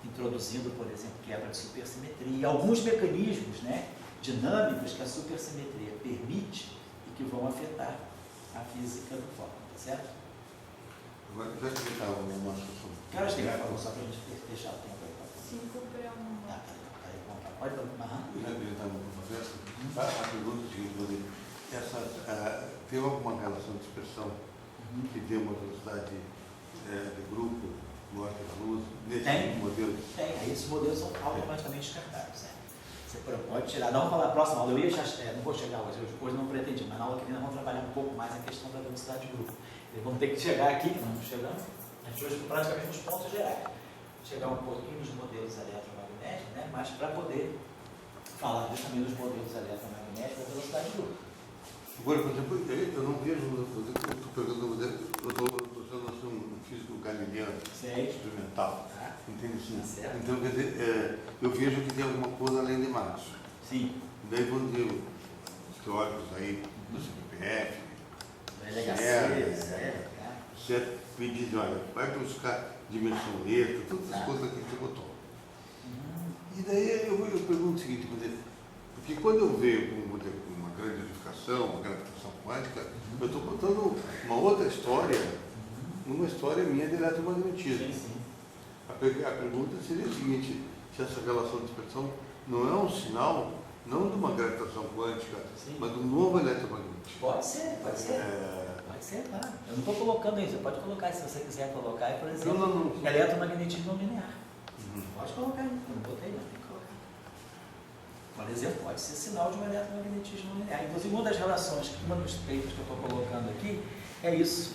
introduzindo, por exemplo, quebra de supersimetria e alguns mecanismos, né, dinâmicos que a supersimetria permite e que vão afetar a física do fóton, tá certo? Agora, já explicava uma situação. Que horas tem, por favor, só para a gente fechar o tempo aí? 5:1. Pode amarrar. Eu já acreditava numa conversa. A pergunta é a seguinte, tem alguma relação de dispersão que dê uma velocidade de grupo maior que a luz nesse modelo? Tem, aí esses modelos são automaticamente descartados. Você pode tirar, não falar a próxima aula, eu ia não vou chegar hoje não pretendi, mas na aula que vem nós vamos trabalhar um pouco mais a questão da velocidade de grupo. Eles vão ter que chegar aqui, que não estamos chegando, a gente hoje praticamente nos pontos gerais. Chegar um pouquinho nos modelos eletromagnéticos, né, mas para poder falar justamente dos modelos eletromagnéticos da velocidade de luz. Agora, por exemplo, eu não vejo, eu estou perguntando, eu estou sendo um físico galileu experimental, entende? Sim. Então, quer dizer, eu vejo que tem alguma coisa além de Marte. Sim. Daí, quando eu, os teóricos aí, do CPPF, certo, me dizem, olha, vai buscar dimensão letra, todas as coisas que você botou. E daí eu pergunto o seguinte, porque quando eu vejo uma grande edificação, uma gravitação quântica, eu estou contando uma outra história, uma história minha de eletromagnetismo. Sim. A pergunta seria a seguinte, se essa relação de dispersão não é um sinal, não de uma gravitação quântica, mas de um novo eletromagnetismo. Pode ser. Pode ser, claro. Eu não estou colocando isso, você pode colocar, se você quiser colocar, por exemplo, eletromagnetismo não linear. Pode colocar aí, eu não botei, não, tem que colocar. Por exemplo, pode ser sinal de um eletromagnetismo linear. Inclusive, uma das relações, uma dos papers que eu estou colocando aqui é isso.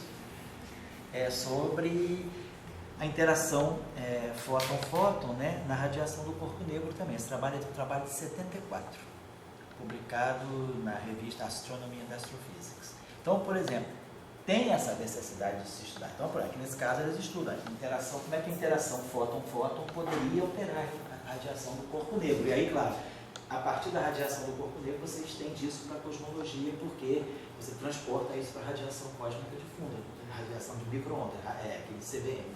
É sobre a interação fóton-fóton, né, na radiação do corpo negro também. Esse trabalho é um trabalho de 74, publicado na revista Astronomy and Astrophysics. Então, por exemplo, tem essa necessidade de se estudar. Então, por aqui nesse caso, eles estudam a interação, como é que a interação fóton-fóton poderia alterar a radiação do corpo negro. E aí, claro, a partir da radiação do corpo negro, você estende isso para a cosmologia, porque você transporta isso para a radiação cósmica de fundo, a radiação de micro-ondas, aquele CVM.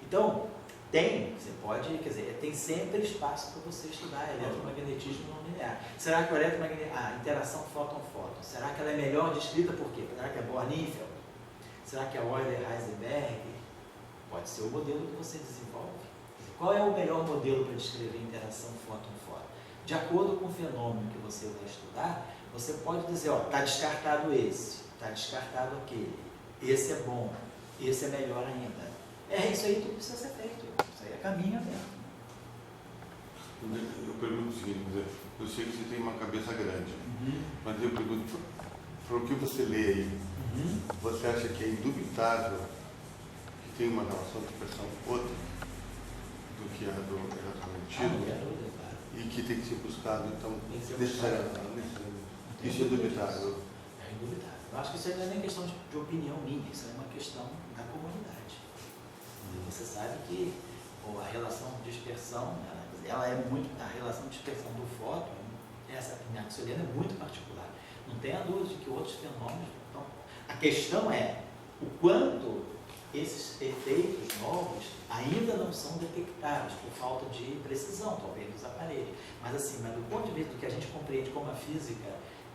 Então, você pode, quer dizer, tem sempre espaço para você estudar eletromagnetismo não linear. Será que o eletromagnetismo, a interação fóton-fóton, será que ela é melhor descrita por quê? Será que é Born-Nifel? Será que é Euler-Heisenberg? Pode ser o modelo que você desenvolve. Qual é o melhor modelo para descrever a interação fóton-fóton? De acordo com o fenômeno que você vai estudar, você pode dizer, ó, está descartado esse, está descartado aquele, esse é bom, esse é melhor ainda. Isso aí tudo precisa ser feito, isso aí é caminho aberto. Eu pergunto o seguinte, eu sei que você tem uma cabeça grande, mas eu pergunto, para o que você lê aí, você acha que é indubitável que tem uma relação de pressão outra do que a do eletromagnetismo? E que tem que ser buscado, então, necessariamente. Isso é indubitável. É indubitável. Eu acho que isso não é nem questão de opinião minha, isso é uma questão da comunidade. Você sabe que a relação de dispersão, ela é muito, a relação de dispersão do fóton, essa maxiliana é muito particular. Não tenha dúvida de que outros fenômenos. Então, a questão é o quanto esses efeitos novos ainda não são detectados por falta de precisão, talvez, dos aparelhos. Mas assim, do ponto de vista do que a gente compreende como a física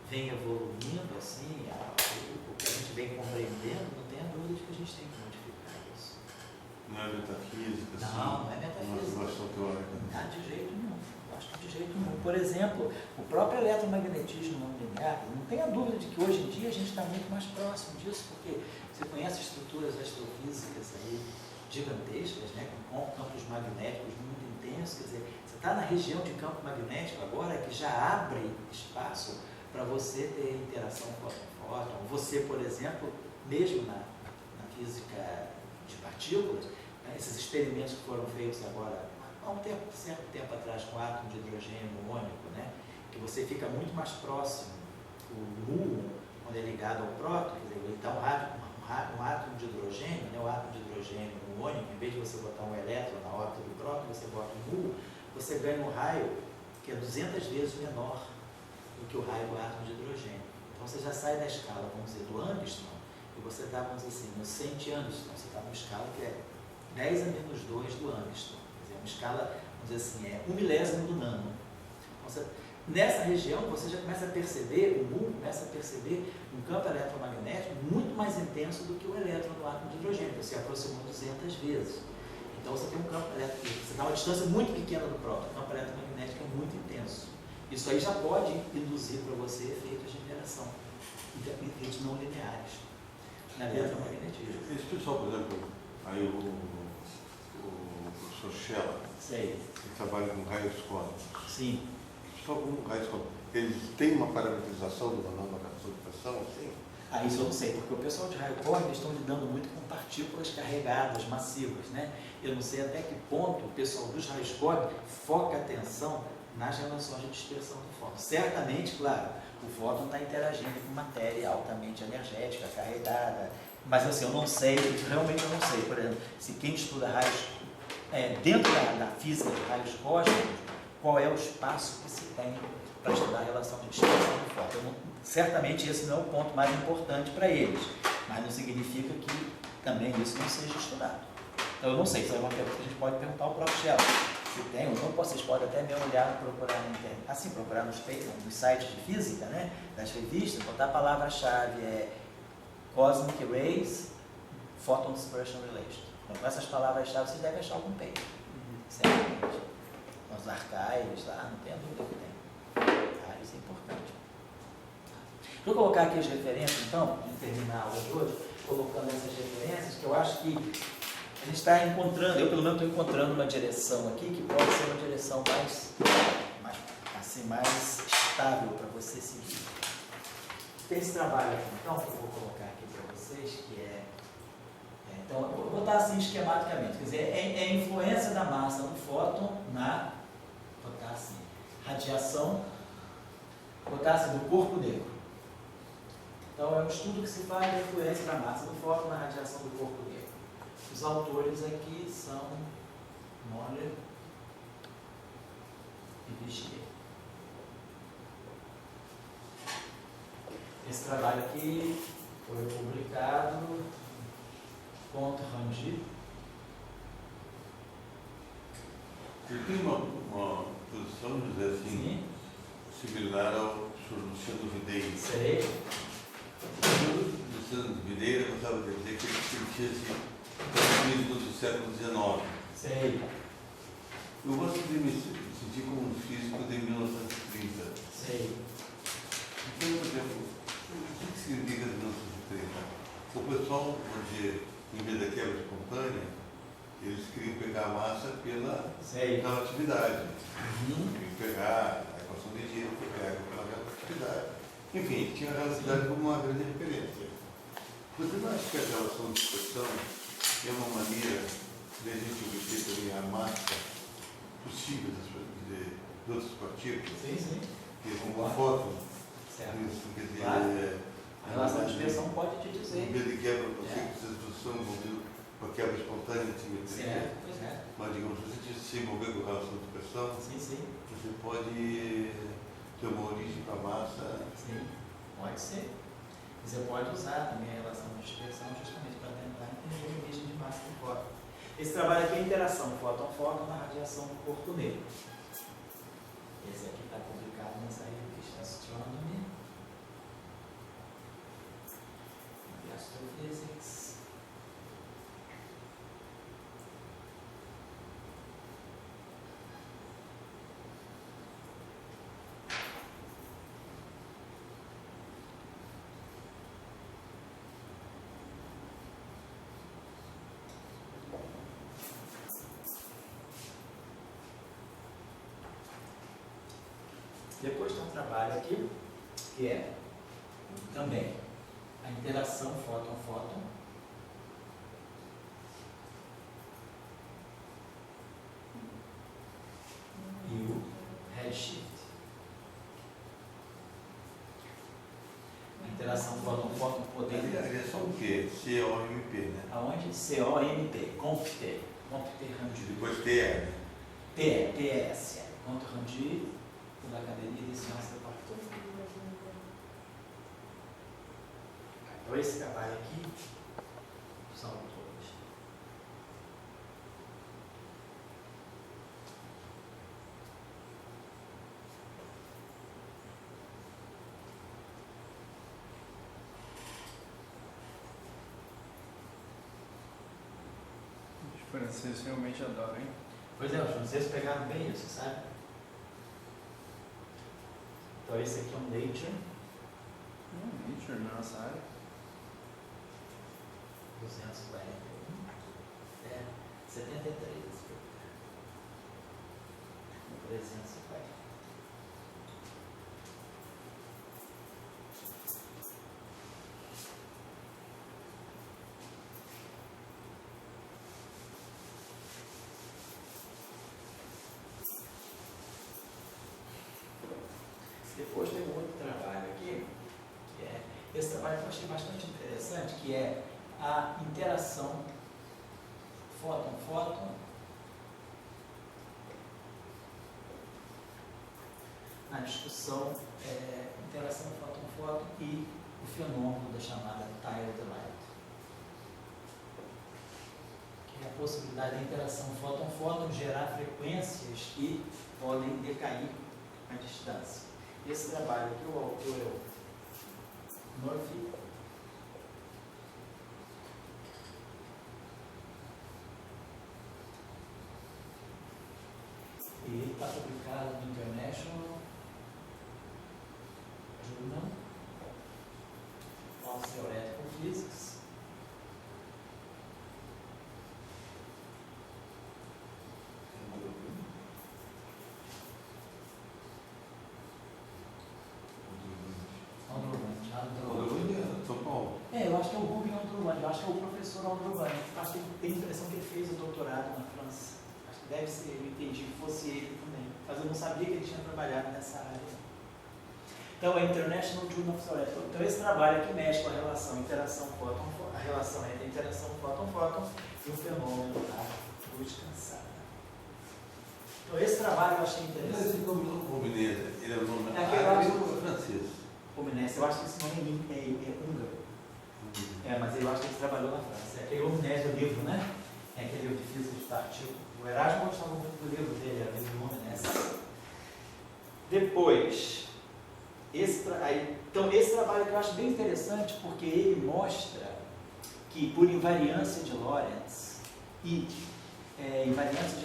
vem evoluindo, assim, o que a gente vem compreendendo, não tenha dúvida de que a gente tem que modificar isso. Não é metafísica? Não é metafísica. Uma situação teórica. Não, de jeito nenhum. Eu acho que de jeito nenhum. Por exemplo, o próprio eletromagnetismo não linear, não tenha dúvida de que hoje em dia a gente está muito mais próximo disso, porque você conhece estruturas astrofísicas aí gigantescas, né, com campos magnéticos muito intensos, quer dizer, você está na região de campo magnético agora que já abre espaço para você ter interação fóton-fóton. Você, por exemplo, mesmo na física de partículas, né, esses experimentos que foram feitos agora, há um certo tempo atrás, com o átomo de hidrogênio muônico, né, que você fica muito mais próximo, o muon, quando é ligado ao próton, quer dizer, então um átomo de hidrogênio, né, o átomo de hidrogênio muônico, em vez de você botar um elétron na órbita do próton, você bota um muon, você ganha um raio que é 200 vezes menor do que o raio do átomo de hidrogênio. Então você já sai da escala, vamos dizer, do Angstrom, e você está, vamos dizer assim, no 100 Angstrom, você está numa escala que é 10 a menos 2 do Angstrom. Quer dizer, uma escala, vamos dizer assim, é 1/1000 do nano. Então, nessa região, você já começa a perceber, o muon começa a perceber um campo eletromagnético muito mais intenso do que o elétron do átomo de hidrogênio, que se aproximou 200 vezes. Então você tem um campo elétrico, você dá uma distância muito pequena do próton, o campo eletromagnético é muito intenso. Isso aí já pode induzir para você efeitos de interação, efeitos não lineares na eletromagnetismo. Esse pessoal, por exemplo, aí o professor Schella, que trabalha com raios cósmicos. Sim. Só com raios cósmicos. Eles têm uma parametrização da nova relação de pressão, assim? Isso eu não sei, porque o pessoal de raio cósmico estão lidando muito com partículas carregadas, massivas, né? Eu não sei até que ponto o pessoal dos raios cósmicos foca a atenção nas relações de dispersão do fóton. Certamente, claro, o fóton está interagindo com matéria altamente energética, carregada, mas assim, eu não sei, realmente eu não sei, por exemplo, se quem estuda raios, dentro da física de raios cósmicos, qual é o espaço que se tem para estudar a relação de dispersão do fóton. Certamente esse não é o ponto mais importante para eles, mas não significa que também isso não seja estudado. Então eu não sei, isso é uma pergunta que a gente pode perguntar ao próprio Shell. Se tem ou não, vocês podem até mesmo olhar, procurar na internet, assim, procurar nos sites de física, né, das revistas, botar a palavra-chave Cosmic Rays Photon Dispersion Relation. Então, com essas palavras-chave, vocês devem achar algum paper, certamente. Nos archives lá, não tenha dúvida que tem. Isso é importante. Vou colocar aqui as referências, então, para terminar a aula de hoje, colocando essas referências, que eu acho que a gente está encontrando, eu pelo menos estou encontrando uma direção aqui que pode ser uma direção mais estável para você seguir. Tem esse trabalho aqui, então, que eu vou colocar aqui para vocês, que então, eu vou botar assim esquematicamente, quer dizer, é a influência da massa do fóton na, vou botar assim, radiação, vou botar assim, do corpo negro. Então, é um estudo que se faz da influência da massa do fóton na radiação do corpo negro. Os autores aqui são Moller e Vigier. Esse trabalho aqui foi publicado contra Rangi. Eu tenho uma posição, José, assim, similar ao Sr. Luciano Videira. Sei. O Luciano Videira gostava de dizer que ele sentia-se físico do século XIX. Sei. Eu gosto de me sentir como um físico de 1930. Sei. Então, por exemplo, o que significa 1930? O pessoal, em vez da quebra espontânea, eles queriam pegar a massa pela relatividade. Queriam pegar a equação de giro, pegar pela relatividade. Enfim, tinha a relatividade como uma grande referência. Você não acha que a relação de dispersão é uma maneira de a gente obter também a massa possível de outras partículas? Sim. Que é como a fóton. Certo. Isso, quer dizer, Claro. A relação de dispersão pode te dizer. Em vez de quebra, você que vocês são envolvidos com a quebra espontânea de simetria. Certo. Mas, digamos, se você se envolver com a relação de dispersão, Sim. você pode ter uma origem para a massa. Sim, pode ser. Você pode usar também a relação de dispersão justamente para tentar entender a origem de massa do fóton. Esse trabalho aqui é a interação fóton-fóton na radiação do corpo negro. Esse aqui está publicado nessa revista Astronomy e Astrophysics. Depois tem um trabalho aqui, que é também a interação fóton-fóton e o redshift. A interação fóton-fóton poder... É só o quê? COMP, né? Aonde? COMP, COMPT, Computer-Rangi. Depois TR. TS, Computer-Rangi, da Academia de Ciências da Partitura. Então, esse trabalho aqui são autores. Os franceses realmente adoram, hein? Pois é, os franceses pegaram bem isso, sabe? Então, esse aqui é um Nature. Nature, na nossa área. 241. 73 esse aqui. 340. Depois tem um outro trabalho aqui, que é, esse trabalho que eu achei bastante interessante, que é a interação fóton-fóton na discussão interação fóton-fóton e o fenômeno da chamada tiled light, que é a possibilidade da interação fóton-fóton gerar frequências que podem decair à distância. Esse trabalho aqui, o autor é o Murphy. E ele está publicado no International Journal of Theoretical Physics. São Paulo. Eu acho que é o Rubem Aldrovandi, eu acho que é o professor Aldrovandi. Acho que tem a impressão que ele fez o doutorado na França. Acho que deve ser, eu entendi que fosse ele também. Mas eu não sabia que ele tinha trabalhado nessa área. Então, é International Journal of Theoretical. Então, esse trabalho aqui mexe com a relação interação-fóton, a relação entre a interação fóton-fóton e o fenômeno da luz cansada. Então, esse trabalho eu achei interessante. Esse nome Rominese, ele é o nome árabe ou francês? Rominese, eu acho que esse nome é húngaro. Mas eu acho que ele trabalhou na França. É aquele Rominese, o livro, né? É aquele livro de física de partículas. O Erasmo gostava muito do livro dele, era o livro Rominese. Depois, então esse trabalho que eu acho bem interessante, porque ele mostra que por invariância de Lorentz e invariância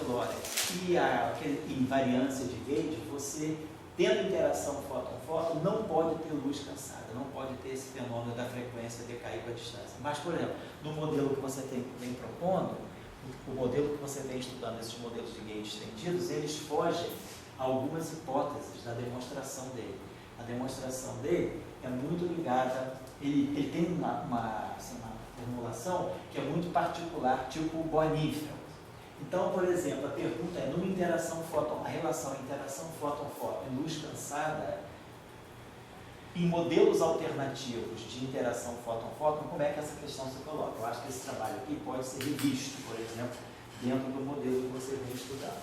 de Gauge, você tendo interação fóton-fóton, não pode ter luz cansada, não pode ter esse fenômeno da frequência decair com a distância. Mas, por exemplo, no modelo que você vem propondo, o modelo que você vem estudando, esses modelos de Gauge estendidos, eles fogem a algumas hipóteses da demonstração dele. A demonstração dele é muito ligada, ele tem uma formulação que é muito particular, tipo Born-Infeld. Então, por exemplo, a pergunta é, numa interação fóton, a relação interação fóton-fóton e luz cansada, em modelos alternativos de interação fóton-fóton, como é que essa questão se coloca? Eu acho que esse trabalho aqui pode ser revisto, por exemplo, dentro do modelo que você vem estudar.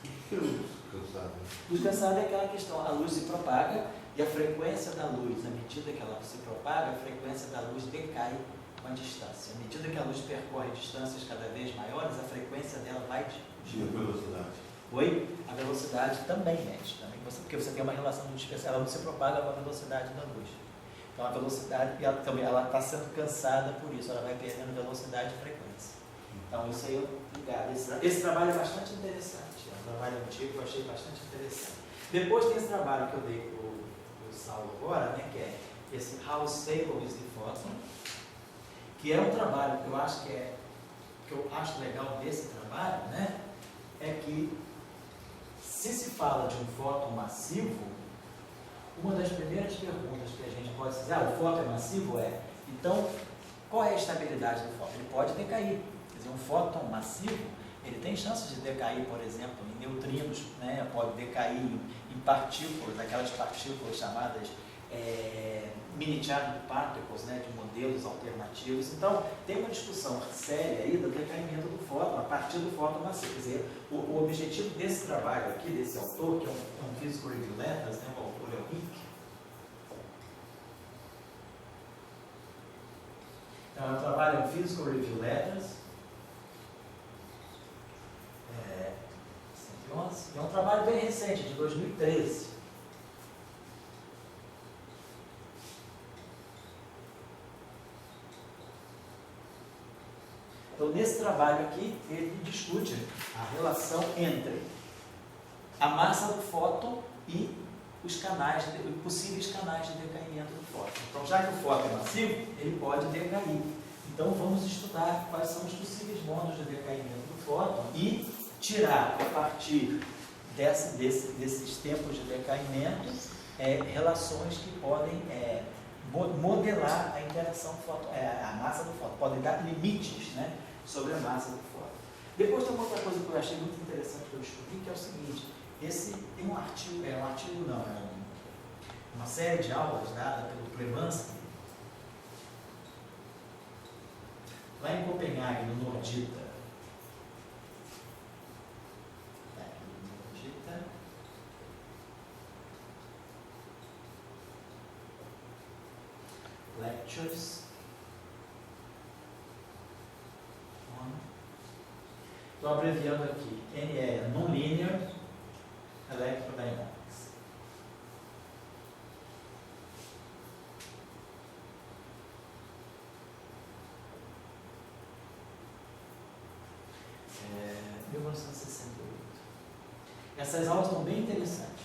O que é luz cansada? Luz cansada é aquela questão, a luz se propaga e a frequência da luz, à medida que ela se propaga, a frequência da luz decai com a distância. À medida que a luz percorre distâncias cada vez maiores, a frequência dela vai diminuir. E a velocidade? Oi? A velocidade também mexe, porque você tem uma relação de dispersão, ela não se propaga com a velocidade da luz. Então a velocidade, ela está sendo cansada por isso, ela vai perdendo velocidade e frequência. Então isso aí eu ligado. Esse trabalho é bastante interessante, é um trabalho antigo que eu achei bastante interessante. Depois tem esse trabalho que eu dei para o Saulo agora, né, que é esse How Stable is the Photon, que é um trabalho que eu acho legal desse trabalho, né, é que se se fala de um fóton massivo, uma das primeiras perguntas que a gente pode fazer, o fóton é massivo? Então, qual é a estabilidade do fóton? Ele pode decair. Quer dizer, um fóton massivo, ele tem chances de decair, por exemplo, em neutrinos, né? Pode decair em partículas, aquelas partículas chamadas mini-charged particles, né? De modelos alternativos. Então, tem uma discussão séria aí do decaimento do fóton, a partir do fóton massivo. Quer dizer, o objetivo desse trabalho aqui, desse autor, que é um Physical Review Letters, né? O autor é o Rick. Então, é um trabalho em Physical Review Letters, 111, é um trabalho bem recente, de 2013. Então, nesse trabalho aqui, ele discute a relação entre a massa do fóton e os possíveis canais de decaimento do fóton. Então, já que o fóton é massivo, ele pode decair. Então, vamos estudar quais são os possíveis modos de decaimento do fóton e tirar, a partir desses tempos de decaimento, relações que podem modelar a interação a massa do fóton, podem dar limites, né, sobre a massa do fóton. Depois tem uma outra coisa que eu achei muito interessante que eu descobri, que é o seguinte, tem um artigo, uma série de aulas dada pelo Clemenceau, lá em Copenhague, no Nordita. Lectures on, estou abreviando aqui, NE, Non-Linear Electrodynamics. É, 1968. Essas aulas estão bem interessantes.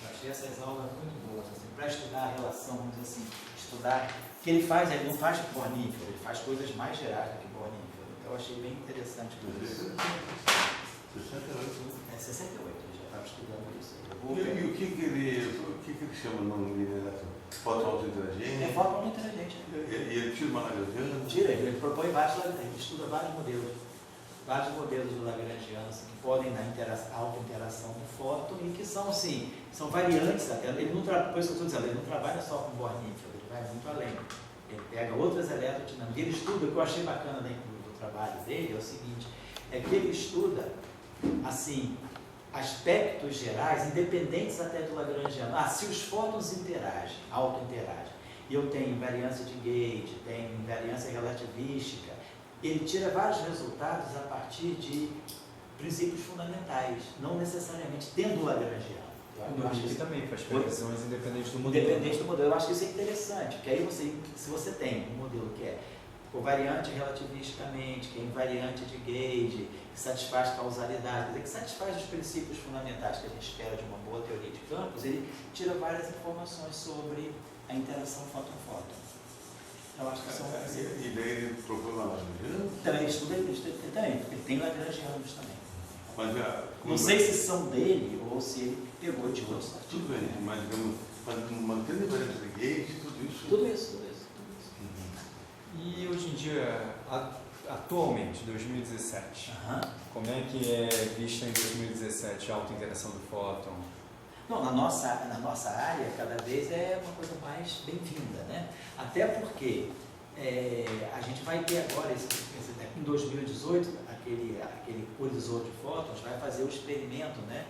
Eu achei essas aulas muito boas, assim, para estudar a relação, vamos dizer assim, estudar o que ele faz, ele não faz bornífero, ele faz coisas mais gerais do que bornífero. Então eu achei bem interessante tudo isso. 68. É 68, ele já estava estudando isso. E o que ele chama no linear? Foto auto-interagente? É foto auto-interagente. E ele tira uma Lagrangiana? Tira, ele propõe vários, ele estuda vários modelos do Lagrangiano assim, que podem dar auto-interação do fóton e que são, assim, são variantes até. Ele não por isso que eu estou dizendo, ele não trabalha só com bornífero, ele vai muito além. Ele pega outras eletrodinâmicas. Ele estuda, o que eu achei bacana do trabalho dele é o seguinte, é que ele estuda, assim, aspectos gerais, independentes até do Lagrangiano. Se os fótons interagem, auto-interagem, e eu tenho invariância de Gauge, tenho invariância relativística, ele tira vários resultados a partir de princípios fundamentais, não necessariamente tendo o Lagrangiano. O Norick também faz previsões independentes do modelo. Independente do modelo. Eu acho que isso é interessante, porque aí se você tem um modelo que é covariante relativisticamente, que é invariante de Gauge, que satisfaz causalidade, quer dizer, que satisfaz os princípios fundamentais que a gente espera de uma boa teoria de campos, ele tira várias informações sobre a interação fóton-fóton. Eu acho que são... E daí ele propõe uma Lagrangiana? Também ele estuda também, porque ele tem Lagrangianos também. Mas, não sei se são dele ou se ele pegou de outros artigos. Tudo bem, mas digamos, mantendo a invariância de Gauge, tudo isso. Tudo isso. E hoje em dia, atualmente, 2017, como é que é vista em 2017 a auto-interação do fóton? Não, na nossa área, cada vez é uma coisa mais bem-vinda, né? Até porque a gente vai ter agora, em 2018, aquele colisor de fótons vai fazer o experimento, né?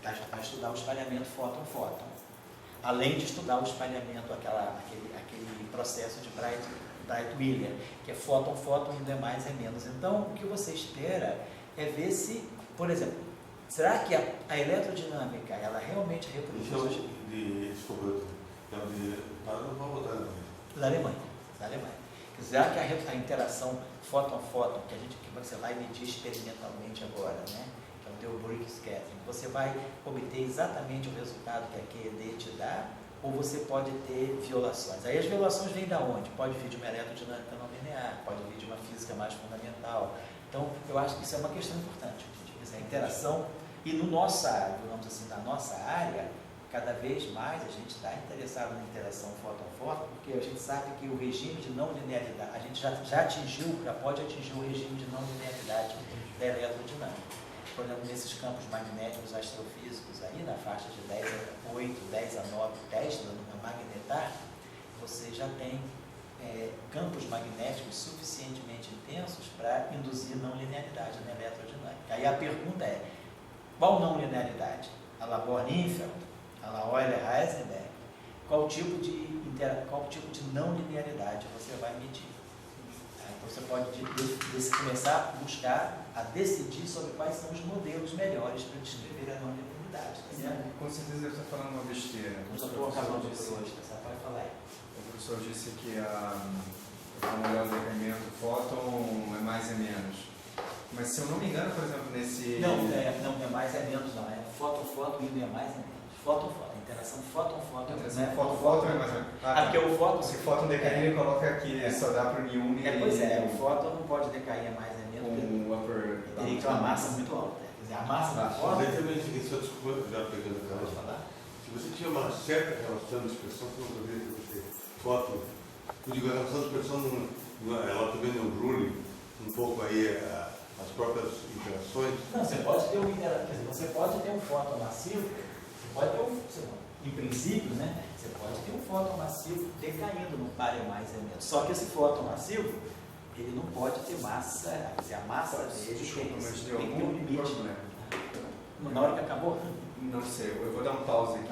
Vai estudar o espalhamento fóton-fóton. Além de estudar o espalhamento, aquele processo de Bright-Wheeler, que é fóton-fóton, ainda é mais é menos. Então, o que você espera é ver se, por exemplo, será que a eletrodinâmica, ela realmente reproduz... Da Alemanha. Será que a interação fóton-fóton, que você vai medir experimentalmente agora, né? Que é o Delbrück Scattering, você vai obter exatamente o resultado que a QED te dá, ou você pode ter violações? Aí as violações vêm da onde? Pode vir de uma eletrodinâmica não linear, pode vir de uma física mais fundamental. Então, eu acho que isso é uma questão importante. A interação, e no nossa, digamos assim, na nossa área, cada vez mais a gente está interessado na interação fóton-fóton, porque a gente sabe que o regime de não linearidade, a gente já pode atingir o regime de não linearidade da eletrodinâmica. Por exemplo, nesses campos magnéticos astrofísicos aí, na faixa de 10 a 8, 10 a 9 Tesla, no magnetar, você já tem campos magnéticos suficientemente intensos para induzir não linearidade na eletrodinâmica. Aí a pergunta é, qual não linearidade? A la Born-Infeld, a la Euler-Heisenberg? Qual tipo de não linearidade você vai medir? Então você pode começar a buscar, a decidir sobre quais são os modelos melhores para descrever a não linearidade. Tá certo? Com certeza deve estar falando uma besteira. Eu estou acabando por hoje, tá certo? Pode falar aí. O professor disse que o modelo de decaimento fóton é mais e menos. Mas se eu não me engano, por exemplo, nesse... Não é mais é menos, não. É fóton-fóton e não é mais é menos. Fóton-fóton, interação fóton-fóton. Fóton é mais ou menos. Porque o fóton... Se o fóton decair, ele coloca aqui, só dá para o N1 e... Pois é, o fóton não pode decair a mais é menos. Ele teria que ter uma massa muito alta. Quer dizer, a massa do fóton... Mas aí também fica só desculpa, já pegando aquela falar. Se você tinha uma certa relação de expressão, como eu vejo que você fóton, eu digo, a relação de expressão, ela também não rule um pouco aí as próprias interações. Não, você pode ter um fóton massivo, você pode ter em princípio, né, você pode ter um fóton massivo decaindo no par é mais é menos. Só que esse fóton massivo, ele não pode ter massa, quer dizer, a massa dele Desculpa, mas tem deu que ter um algum limite. problema. Na hora que acabou? Não sei, eu vou dar um pause aqui.